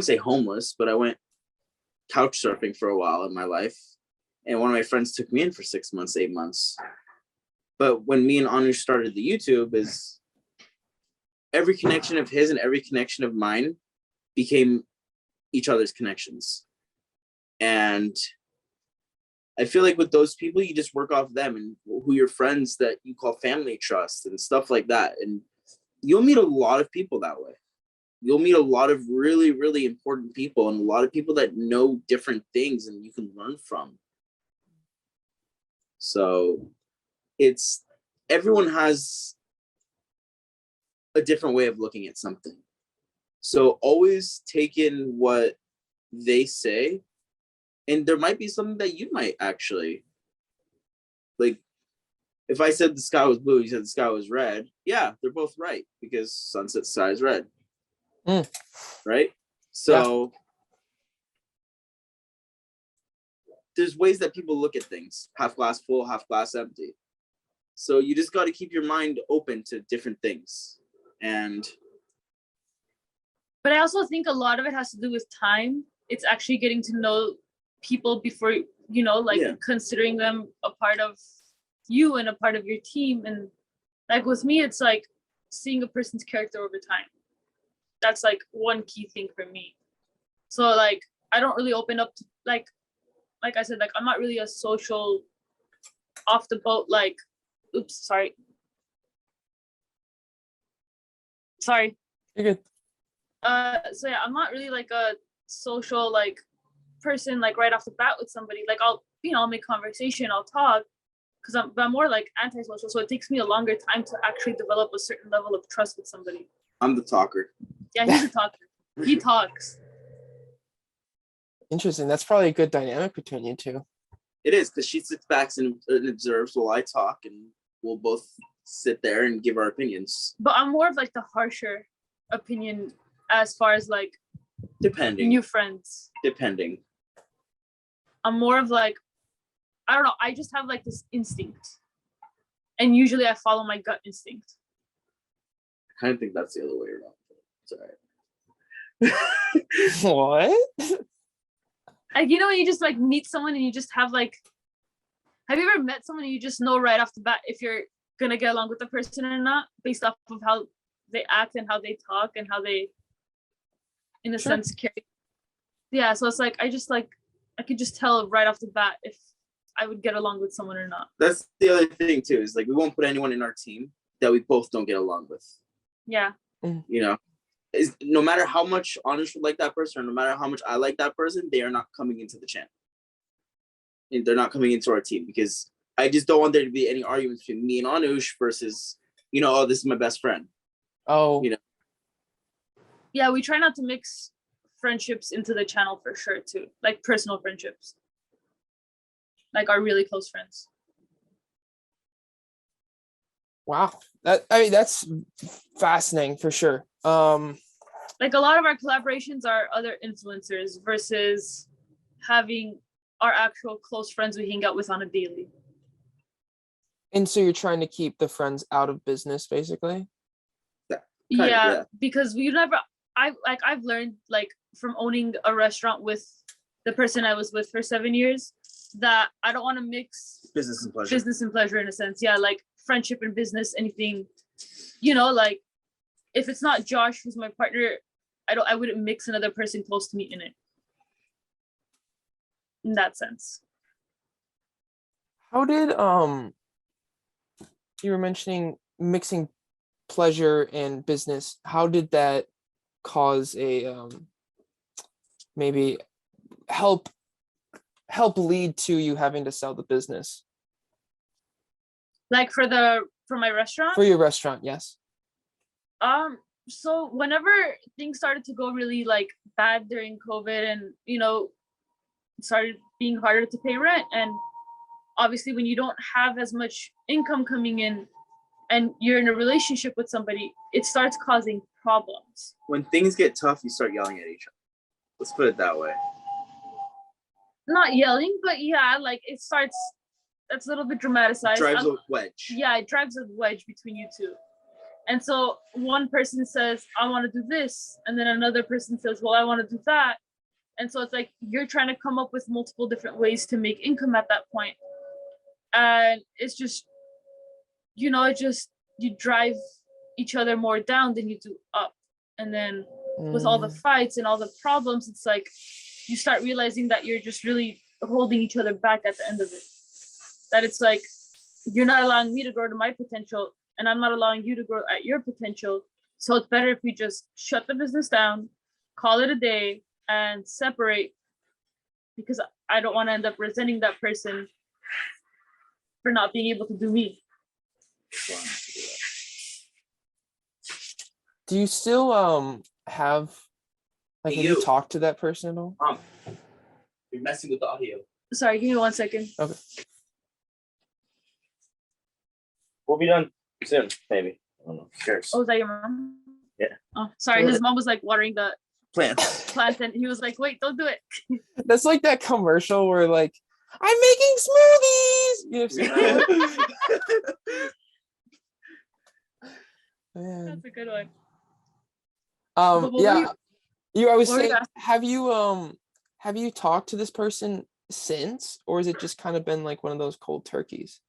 say homeless, but I went couch surfing for a while in my life. And one of my friends took me in for 6 months, 8 months. But when me and Anoush started the YouTube, is every connection of his and every connection of mine became each other's connections. And I feel like with those people, you just work off them and who your friends that you call family trust and stuff like that. And you'll meet a lot of people that way. You'll meet a lot of really, really important people and a lot of people that know different things and you can learn from. So everyone has a different way of looking at something. So always take in what they say, and there might be something that you might actually like. If I said the sky was blue, you said the sky was red. Yeah, they're both right, because sunset sky is red. Right? So there's ways that people look at things, half glass full, half glass empty. So you just got to keep your mind open to different things. But I also think a lot of it has to do with time. It's actually getting to know people before, considering them a part of you and a part of your team. And like with me, it's like seeing a person's character over time. That's like one key thing for me. So like, I don't really open up to like I said, like I'm not really a social off the boat, like, oops, sorry. You're good. So yeah, I'm not really like a social like person, like right off the bat with somebody. Like I'll make conversation, I'll talk, because I'm more like antisocial. So it takes me a longer time to actually develop a certain level of trust with somebody. I'm the talker. Yeah, he's a talker. He talks. Interesting. That's probably a good dynamic between you two. It is, because she sits back and observes while I talk, and we'll both sit there and give our opinions. But I'm more of like the harsher opinion as far as like depending new friends. Depending. I'm more of like, I don't know, I just have like this instinct. And usually I follow my gut instinct. I kind of think that's the other way around. It's all right. What? Like, when you just like meet someone and you just have like, have you ever met someone and you just know right off the bat if you're gonna get along with the person or not, based off of how they act and how they talk and how they, in a sense, carry. Yeah, so it's like I could just tell right off the bat if I would get along with someone or not. That's the other thing too, is like we won't put anyone in our team that we both don't get along with. Yeah. Is no matter how much Anoush would like that person, or no matter how much I like that person, they are not coming into the channel. And they're not coming into our team, because I just don't want there to be any arguments between me and Anoush versus, oh, this is my best friend. Oh. Yeah, we try not to mix friendships into the channel for sure too, like personal friendships, like our really close friends. Wow, that's fascinating for sure. Like a lot of our collaborations are other influencers versus having our actual close friends we hang out with on a daily. And so you're trying to keep the friends out of business, basically? Yeah, because I've learned like from owning a restaurant with the person I was with for 7 years that I don't want to mix business and pleasure in a sense. Yeah, like friendship and business, anything, like if it's not Josh who's my partner, I wouldn't mix another person close to me in it. In that sense. How did you were mentioning mixing pleasure and business, how did that cause a maybe help lead to you having to sell the business? Like for my restaurant? For your restaurant, yes. So whenever things started to go really like bad during COVID and started being harder to pay rent, and obviously when you don't have as much income coming in, and you're in a relationship with somebody, it starts causing problems. When things get tough, you start yelling at each other. Let's put it that way. Not yelling, but yeah, like it starts, that's a little bit dramatized. Drives a wedge. Yeah, it drives a wedge between you two. And so one person says, I want to do this. And then another person says, well, I want to do that. And so it's like you're trying to come up with multiple different ways to make income at that point. And it's just, you know, it just, you drive each other more down than you do up. And then with all the fights and all the problems, it's like you start realizing that you're just really holding each other back at the end of it. That it's like, you're not allowing me to grow to my potential, and I'm not allowing you to grow at your potential. So it's better if we just shut the business down, call it a day, and separate, because I don't want to end up resenting that person for not being able to do me. Do you still have like, have you talked to that person at all? You're messing with the audio. Sorry, give me 1 second. Okay. We'll be done soon, maybe. I don't know. Cheers. Oh, is that your mom? Yeah. Oh, sorry. His mom was like watering the Plants. and he was like, wait, don't do it. That's like that commercial where like, I'm making smoothies. You know, seen that one? Man. That's a good one. Yeah. I was saying, asking? have you talked to this person since, or has it just kind of been like one of those cold turkeys?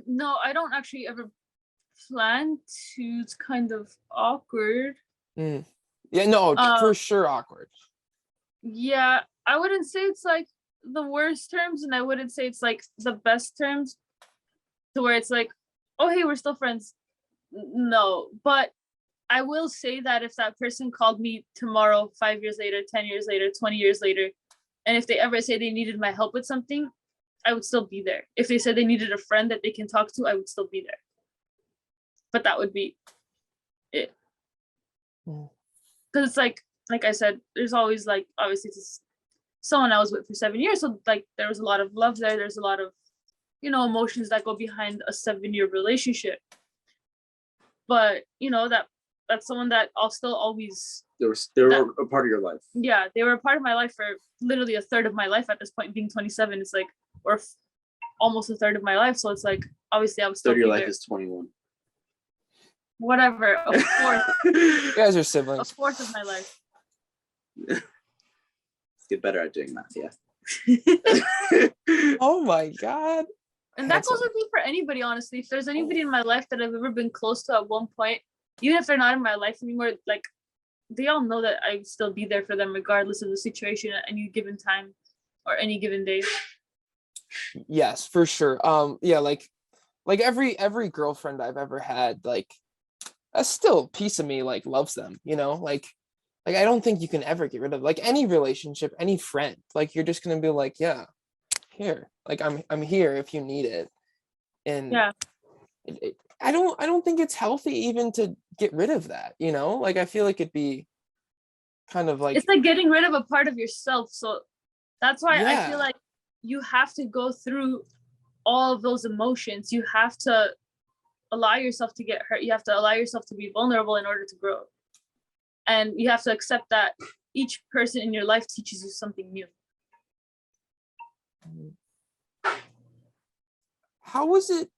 No, I don't actually ever plan to. It's kind of awkward. Yeah, no, for sure awkward. Yeah, I wouldn't say it's like the worst terms, and I wouldn't say it's like the best terms, to where it's like, oh hey, we're still friends. No, but I will say that if that person called me tomorrow, 5 years later, 10 years later, 20 years later, and if they ever say they needed my help with something, I would still be there. If they said they needed a friend that they can talk to, I would still be there. But that would be it. Because it's like I said, there's always like, obviously it's someone I was with for 7 years. So like there was a lot of love there. There's a lot of, you know, emotions that go behind a 7-year relationship. But you know, that's someone that I'll still always, they were a part of your life. Yeah, they were a part of my life for literally a third of my life at this point, being 27. It's like, or almost a third of my life. So it's like, obviously I was still. Third of your life is 21. Whatever, a fourth. You guys are siblings. A fourth of my life. Let's get better at doing math, yeah. Oh my God. And that goes with me for anybody, honestly. If there's anybody in my life that I've ever been close to at one point, even if they're not in my life anymore, like they all know that I'd still be there for them regardless of the situation at any given time or any given day. Yes, for sure. Yeah, like every girlfriend I've ever had, like a still piece of me like loves them, you know, like I don't think you can ever get rid of like any relationship, any friend. Like you're just gonna be like, yeah, here, like I'm here if you need it. And yeah, I don't think it's healthy even to get rid of that, you know. Like I feel like it'd be kind of like, it's like getting rid of a part of yourself. So that's why yeah. I feel like you have to go through all of those emotions. You have to allow yourself to get hurt. You have to allow yourself to be vulnerable in order to grow. And you have to accept that each person in your life teaches you something new. How was it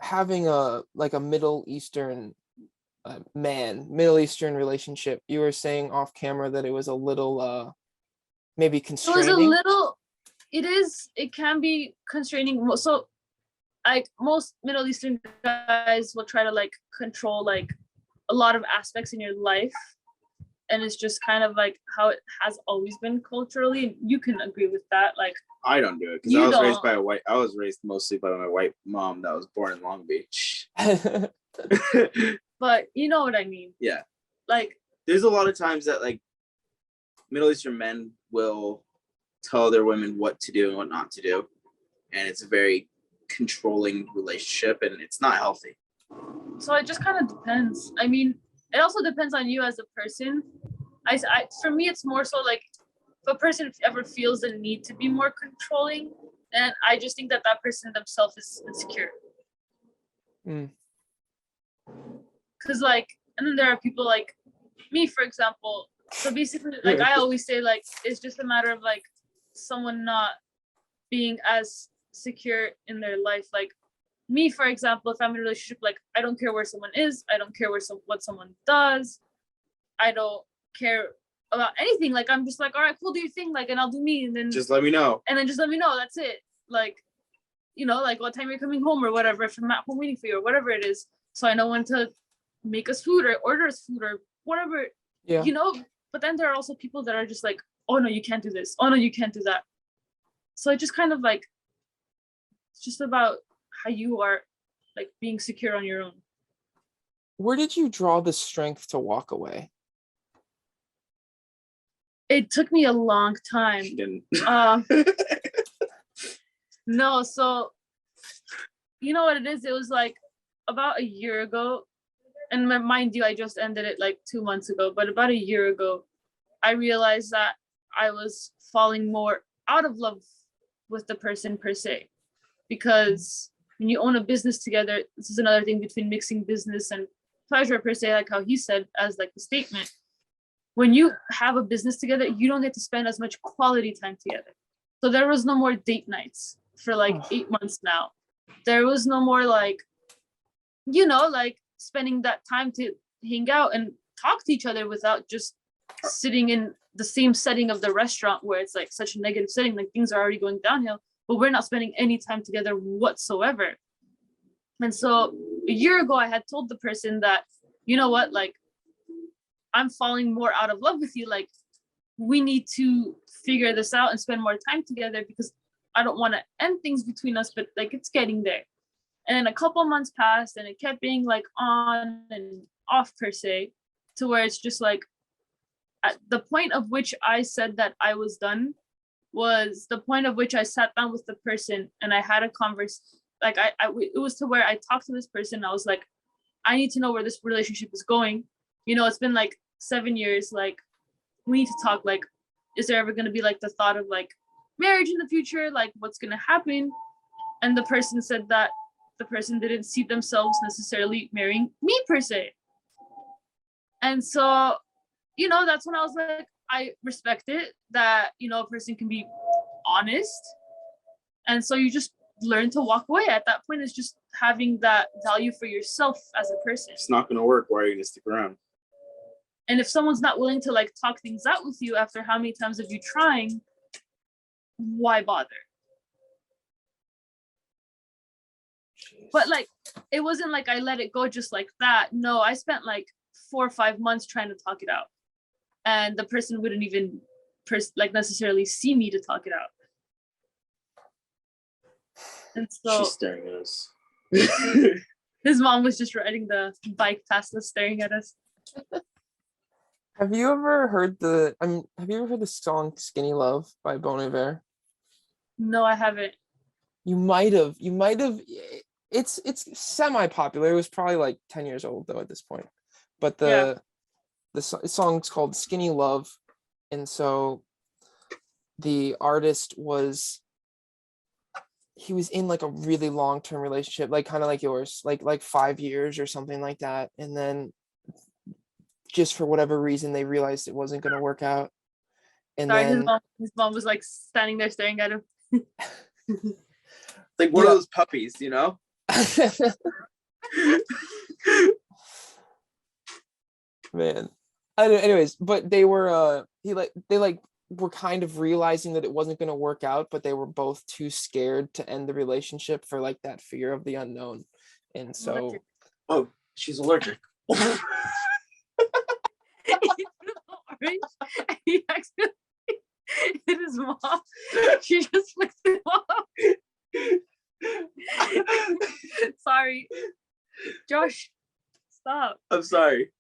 having a Middle Eastern Middle Eastern relationship? You were saying off camera that it was a little maybe constraining. It was a little, it can be constraining. So like most Middle Eastern guys will try to like control like a lot of aspects in your life. And it's just kind of like how it has always been culturally. You can agree with that. Like I don't do it because I was raised mostly by my white mom that was born in Long Beach. But you know what I mean? Yeah. Like there's a lot of times that like Middle Eastern men will tell their women what to do and what not to do. And it's a very controlling relationship and it's not healthy. So it just kind of depends. I mean, it also depends on you as a person. I for me, it's more so like if a person ever feels the need to be more controlling, then I just think that person themselves is insecure. Mm. Because like, and then there are people like me, for example. So basically, like I always say, like it's just a matter of like someone not being as secure in their life. Like me, for example, if I'm in a relationship, like I don't care where someone is, I don't care what someone does, I don't care about anything. Like I'm just like, all right, cool, do your thing, like, and I'll do me, and then Just let me know. And then just let me know. That's it. Like, you know, like what time you're coming home or whatever. If I'm at home waiting for you or whatever it is, so I know when to make us food or order us food or whatever. Yeah. You know. But then there are also people that are just like, oh no, you can't do this. Oh no, you can't do that. So it just kind of like, it's just about how you are, like being secure on your own. Where did you draw the strength to walk away? It took me a long time. She didn't. No, so you know what it is? It was like about a year ago. And mind you, I just ended it like 2 months ago, but about a year ago, I realized that I was falling more out of love with the person per se. Because when you own a business together, this is another thing between mixing business and pleasure per se, like how he said as like the statement. When you have a business together, you don't get to spend as much quality time together. So there was no more date nights for like 8 months now. There was no more like, you know, like spending that time to hang out and talk to each other without just sitting in the same setting of the restaurant where it's like such a negative setting, like things are already going downhill, but we're not spending any time together whatsoever. And so a year ago, I had told the person that, you know what, like I'm falling more out of love with you. Like we need to figure this out and spend more time together because I don't want to end things between us, but like it's getting there. And then a couple months passed and it kept being like on and off per se, to where it's just like at the point of which I said that I was done was the point of which I sat down with the person and I had a conversation. Like it was to where I talked to this person. I was like, I need to know where this relationship is going. You know, it's been like 7 years. Like we need to talk. Like, is there ever going to be like the thought of like marriage in the future? Like what's going to happen? And the person said that the person didn't see themselves necessarily marrying me per se. And so, you know, that's when I was like, I respect it that, you know, a person can be honest. And so you just learn to walk away. At that point, it's just having that value for yourself as a person. It's not going to work. Why are you going to stick around? And if someone's not willing to like talk things out with you after how many times have you trying, why bother? Jeez. But like, it wasn't like I let it go just like that. No, I spent like 4 or 5 months trying to talk it out. And the person wouldn't even like necessarily see me to talk it out. And so she's staring at us. His mom was just riding the bike past us, staring at us. Have you ever heard the song "Skinny Love" by Bon Iver? No, I haven't. You might have. It's semi-popular. It was probably like 10 years old though at this point. But the song's called "Skinny Love," and so the artist was in like a really long-term relationship, like kind of like yours, like 5 years or something like that, and then just for whatever reason they realized it wasn't going to work out. And then his mom was like standing there staring at him. Like one of those puppies, you know. Man, anyways, but they were they were kind of realizing that it wasn't going to work out, but they were both too scared to end the relationship for like that fear of the unknown. And so she's allergic. He actually hit his mom. She just flicked him off. Sorry, Josh, stop. I'm sorry.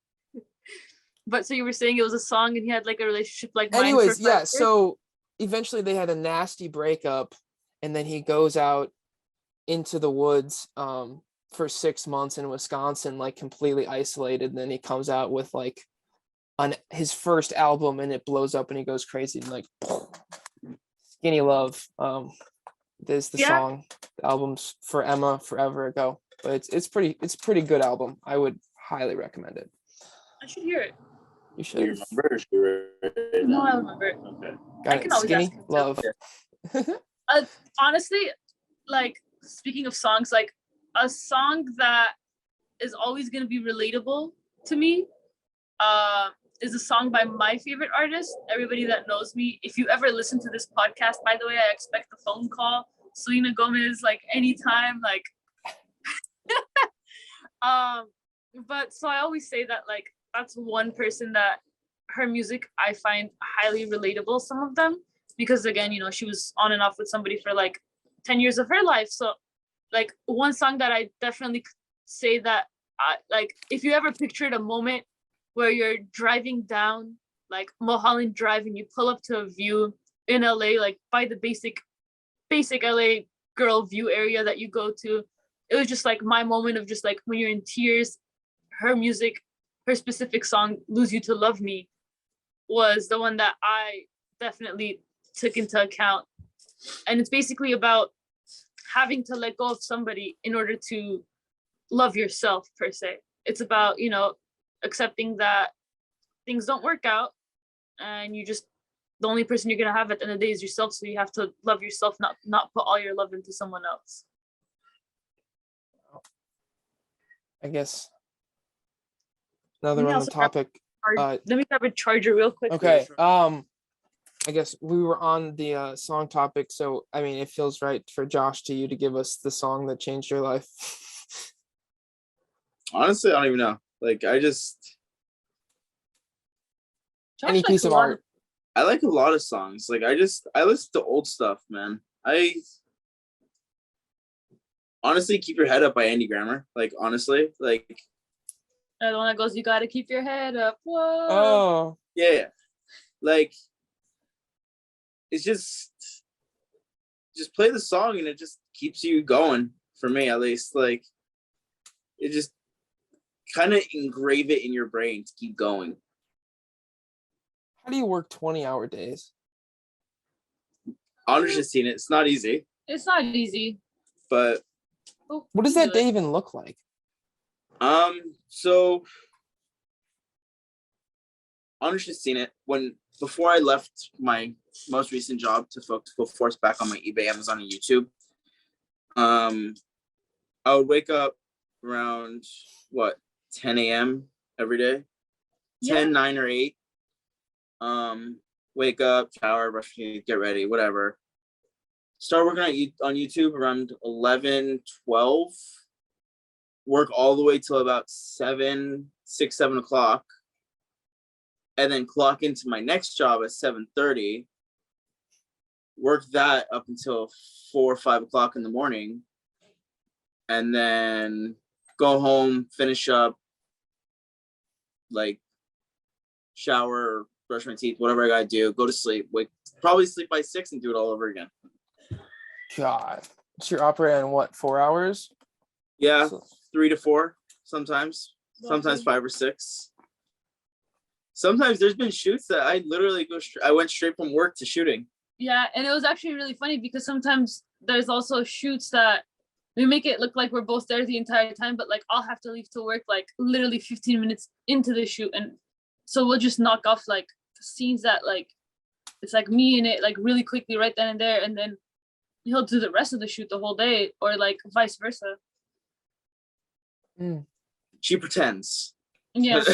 But so you were saying it was a song and he had like a relationship like anyways, yeah, so eventually they had a nasty breakup, and then he goes out into the woods for 6 months in Wisconsin, like completely isolated, and then he comes out with like on his first album and it blows up and he goes crazy and like Skinny Love. There's the song, the album's for Emma forever ago. but it's pretty good album. I would highly recommend it. I should hear it. You Do you should. remember? Or should we write it No, down? I remember it. Okay. Got I it. can always Skinny ask him to. Love. Honestly, like speaking of songs, like a song that is always gonna be relatable to me, is a song by my favorite artist. Everybody that knows me, if you ever listen to this podcast, by the way, I expect a phone call. Selena Gomez, like anytime, like. But so I always say that like that's one person that her music I find highly relatable. Some of them. Because again, you know, she was on and off with somebody for like 10 years of her life. So like one song that I definitely could say that like if you ever pictured a moment where you're driving down like Mulholland Drive and you pull up to a view in LA, like by the basic LA girl view area that you go to, it was just like my moment of just like when you're in tears. Her music, her specific song, Lose You to Love Me, was the one that I definitely took into account. And it's basically about having to let go of somebody in order to love yourself per se. It's about, you know, accepting that things don't work out and you just, the only person you're gonna have at the end of the day is yourself. So you have to love yourself, not put all your love into someone else. I guess another on the topic. Let me grab a charger real quick. Okay. I guess we were on the song topic, so I mean, it feels right for Josh to you to give us the song that changed your life. Honestly, I don't even know. Like, Josh Any likes piece a of lot art. I like a lot of songs. Like, I listen to old stuff, man. Honestly, Keep Your Head Up by Andy Grammer. Like, honestly, like. The one that goes, you gotta keep your head up. Whoa. Oh. Yeah. Like, it's just play the song and it just keeps you going, for me at least. Like, it just kind of engrave it in your brain to keep going. How do you work 20-hour days? Anoush has seen it. It's not easy. It's not easy. But what does that day even look like? So Anoush has seen it. Before I left my most recent job to go force back on my eBay, Amazon, and YouTube, I would wake up around 10 a.m. every day, 10, 9, or 8. Wake up, shower, brush your teeth, get ready, whatever. Start working on YouTube around 11, 12. Work all the way till about 7 o'clock. And then clock into my next job at 7:30. Work that up until 4 or 5 o'clock in the morning. And then go home, finish up, like shower, brush my teeth, whatever I gotta do, go to sleep, probably sleep by 6 and do it all over again. God. So you're operating on what, 4 hours? Yeah, So 3 to 4 sometimes 5 or 6. Sometimes there's been shoots that I literally I went straight from work to shooting. Yeah, and it was actually really funny because sometimes there's also shoots that we make it look like we're both there the entire time, but like I'll have to leave to work like literally 15 minutes into the shoot, and so we'll just knock off like scenes that like it's like me in it like really quickly right then and there, and then he'll do the rest of the shoot the whole day, or like vice versa. She pretends. Yeah.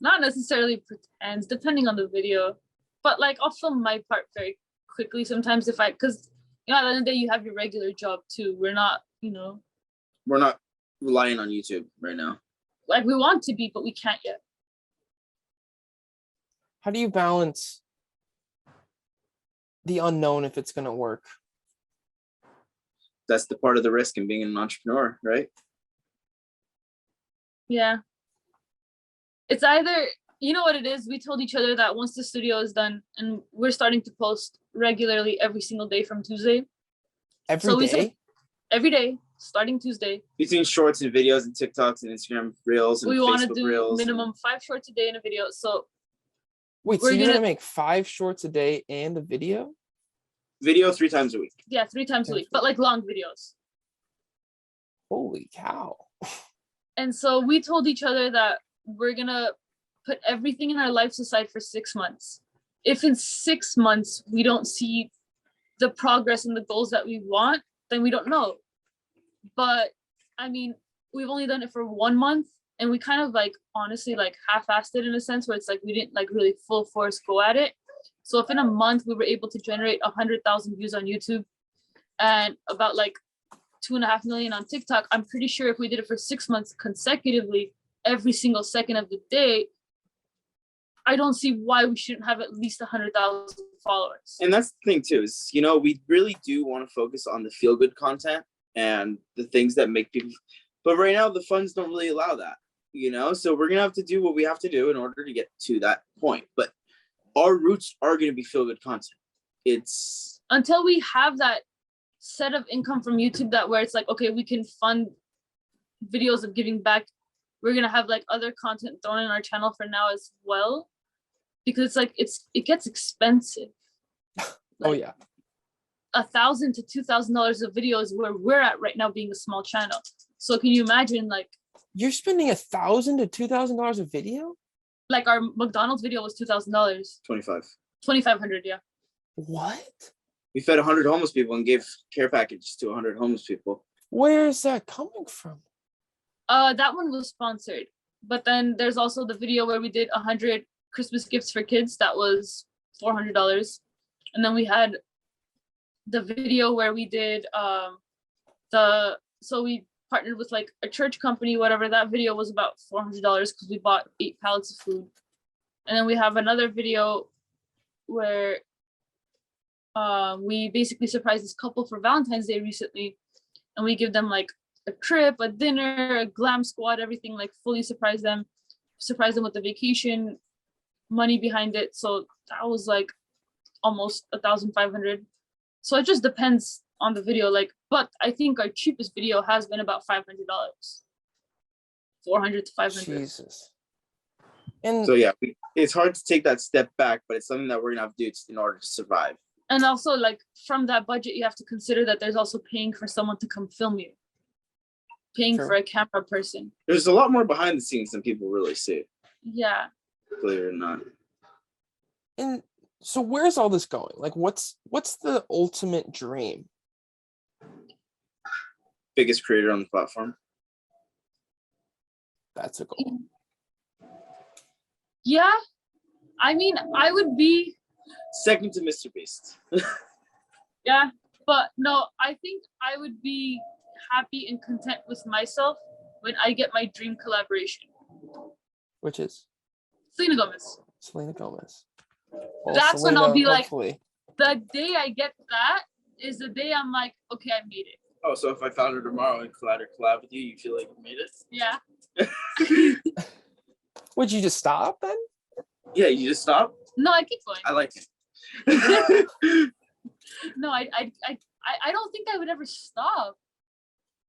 Not necessarily pretends, depending on the video, but like I'll film my part very quickly sometimes because you know at the end of the day you have your regular job too. We're not relying on YouTube right now. Like we want to be, but we can't yet. how do you balance the unknown if it's going to work? That's the part of the risk in being an entrepreneur, right? Yeah. It's either, you know what it is? We told each other that once the studio is done, and we're starting to post regularly every single day from Tuesday. Every day? Every day, starting Tuesday. Between shorts and videos and TikToks and Instagram reels and we want to Facebook do reels minimum 5 shorts a day in a video. So wait, so you're gonna make 5 shorts a day and a video? Video 3 times a week. Yeah, 3 times a week, but like long videos. Holy cow. And so we told each other that we're gonna put everything in our lives aside for 6 months. If in 6 months we don't see the progress and the goals that we want, then we don't know. But I mean, we've only done it for 1 month, and we kind of like honestly like half-assed it in a sense where it's like we didn't like really full force go at it. So if in a month we were able to generate 100,000 views on YouTube and about like 2.5 million on TikTok, I'm pretty sure if we did it for 6 months consecutively, every single second of the day, I don't see why we shouldn't have at least 100,000 followers. And that's the thing too, is, you know, we really do want to focus on the feel good content and the things that make people, but right now the funds don't really allow that, you know? So we're going to have to do what we have to do in order to get to that point. But our roots are going to be feel good content. It's until we have that set of income from YouTube that where it's like, okay, we can fund videos of giving back. We're going to have like other content thrown in our channel for now as well, because it's like, it gets expensive. Like, oh yeah. $1,000 to $2,000 of videos where we're at right now being a small channel. So can you imagine like you're spending $1,000 to $2,000 a video? Like our McDonald's video was $2,000. 2,500, yeah. What? We fed 100 homeless people and gave care packages to 100 homeless people. Where is that coming from? That one was sponsored. But then there's also the video where we did 100 Christmas gifts for kids. That was $400. And then we had the video where we did so we partnered with like a church company, whatever. That video was about $400 because we bought 8 pallets of food. And then we have another video where we basically surprised this couple for Valentine's Day recently, and we give them like a trip, a dinner, a glam squad, everything, like fully surprise them with the vacation money behind it. So that was like almost 1,500. So it just depends on the video, like, but I think our cheapest video has been about $500, 400 to 500. Jesus. And so yeah, it's hard to take that step back, but it's something that we're gonna have to do in order to survive. And also, like, from that budget, you have to consider that there's also paying for someone to come film you, paying for a camera person. There's a lot more behind the scenes than people really see. Yeah. Believe it or not. And so where's all this going? Like, what's the ultimate dream? Biggest creator on the platform. That's a goal. Yeah. I mean, I would be second to Mr. Beast. Yeah, but no, I think I would be happy and content with myself when I get my dream collaboration. Which is? Selena Gomez. Selena Gomez. Well, that's Selena, when I'll be hopefully. Like, the day I get that is the day I'm like, okay, I made it. Oh, so if I found her tomorrow and collab with you, you feel like you made it? Yeah. Would you just stop then? Yeah, you just stop? No, I keep going. I like it. No, I don't think I would ever stop.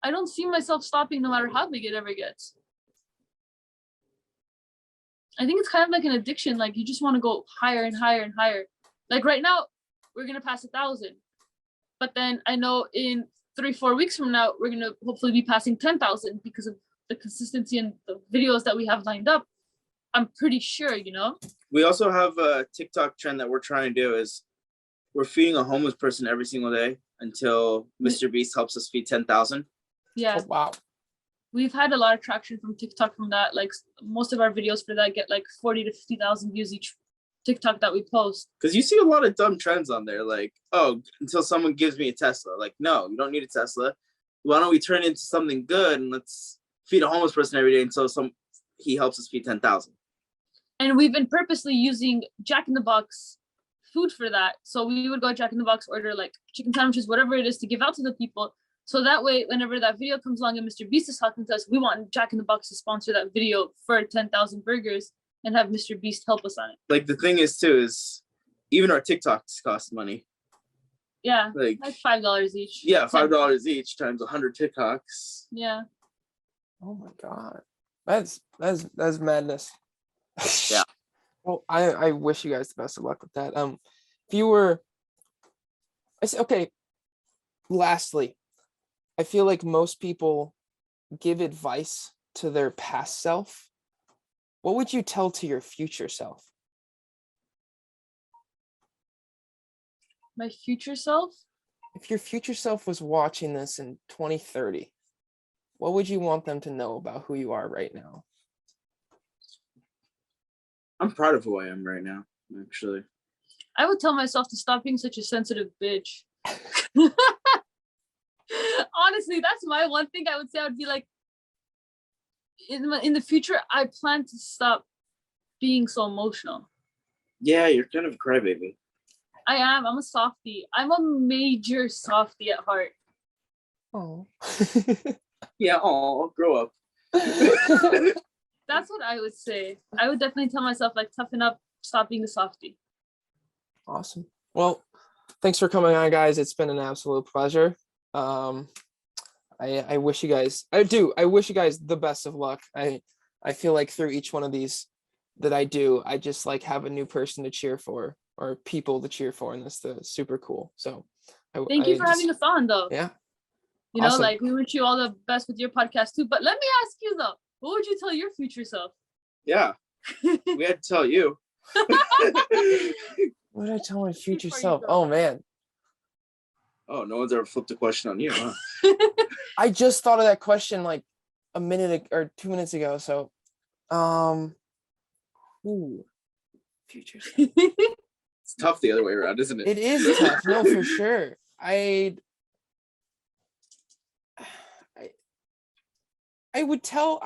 I don't see myself stopping no matter how big it ever gets. I think it's kind of like an addiction. Like, you just want to go higher and higher and higher. Like right now, we're going to pass 1,000. But then I know in 3-4 weeks from now, we're going to hopefully be passing 10,000 because of the consistency and the videos that we have lined up. I'm pretty sure, you know? We also have a TikTok trend that we're trying to do is we're feeding a homeless person every single day until Mr. Beast helps us feed 10,000. Yeah. Oh, wow. We've had a lot of traction from TikTok from that. Like, most of our videos for that get like 40 to 50,000 views each TikTok that we post. Because you see a lot of dumb trends on there, like, oh, until someone gives me a Tesla. Like, no, you don't need a Tesla. Why don't we turn it into something good and let's feed a homeless person every day until he helps us feed 10,000. And we've been purposely using Jack in the Box food for that. So we would go Jack in the Box, order like chicken sandwiches, whatever it is, to give out to the people. So that way, whenever that video comes along and Mr. Beast is talking to us, we want Jack in the Box to sponsor that video for 10,000 burgers and have Mr. Beast help us on it. Like, the thing is too, is even our TikToks cost money. Yeah, like $5 each. Yeah, $5 each times 100 TikToks. Yeah. Oh my God. That's madness. Yeah. Well, I wish you guys the best of luck with that. If you were, okay, lastly, I feel like most people give advice to their past self, what would you tell to your future self? My future self? If your future self was watching this in 2030, what would you want them to know about who you are right now? I'm proud of who I am right now, actually. I would tell myself to stop being such a sensitive bitch. Honestly, that's my one thing I would say. I would be like, in the future, I plan to stop being so emotional. Yeah, you're kind of a crybaby. I am. I'm a softie. I'm a major softie at heart. Oh. Yeah, grow up. That's what I would say. I would definitely tell myself, like, toughen up, stop being a softie. Awesome. Well, thanks for coming on, guys. It's been an absolute pleasure. I wish you guys, I wish you guys the best of luck. I feel like through each one of these that I do, I just like have a new person to cheer for, or people to cheer for, and that's super cool. So thank you for having us on, though. Yeah. You know, like, we wish you all the best with your podcast too. But let me ask you though, what would you tell your future self? Yeah, we had to tell you. What did I tell my future self? Oh man. Oh, no one's ever flipped a question on you, huh? I just thought of that question like a minute or 2 minutes ago. So, future self. It's tough the other way around, isn't it? It is tough. No, for sure. I would tell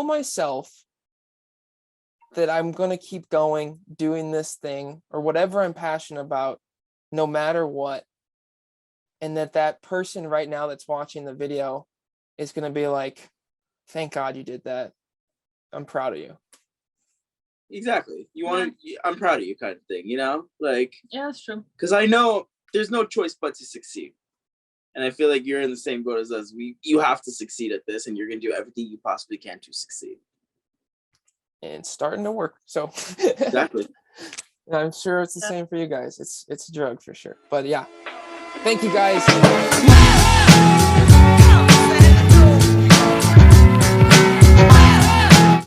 myself that I'm going to keep going, doing this thing or whatever I'm passionate about, no matter what. And that person right now that's watching the video is going to be like, thank God you did that. I'm proud of you. Exactly. I'm proud of you kind of thing, you know? Like, yeah, that's true. Because I know there's no choice but to succeed. And I feel like you're in the same boat as us. You have to succeed at this, and you're going to do everything you possibly can to succeed. And it's starting to work. So exactly. I'm sure it's the same for you guys. It's a drug for sure. But yeah, thank you guys.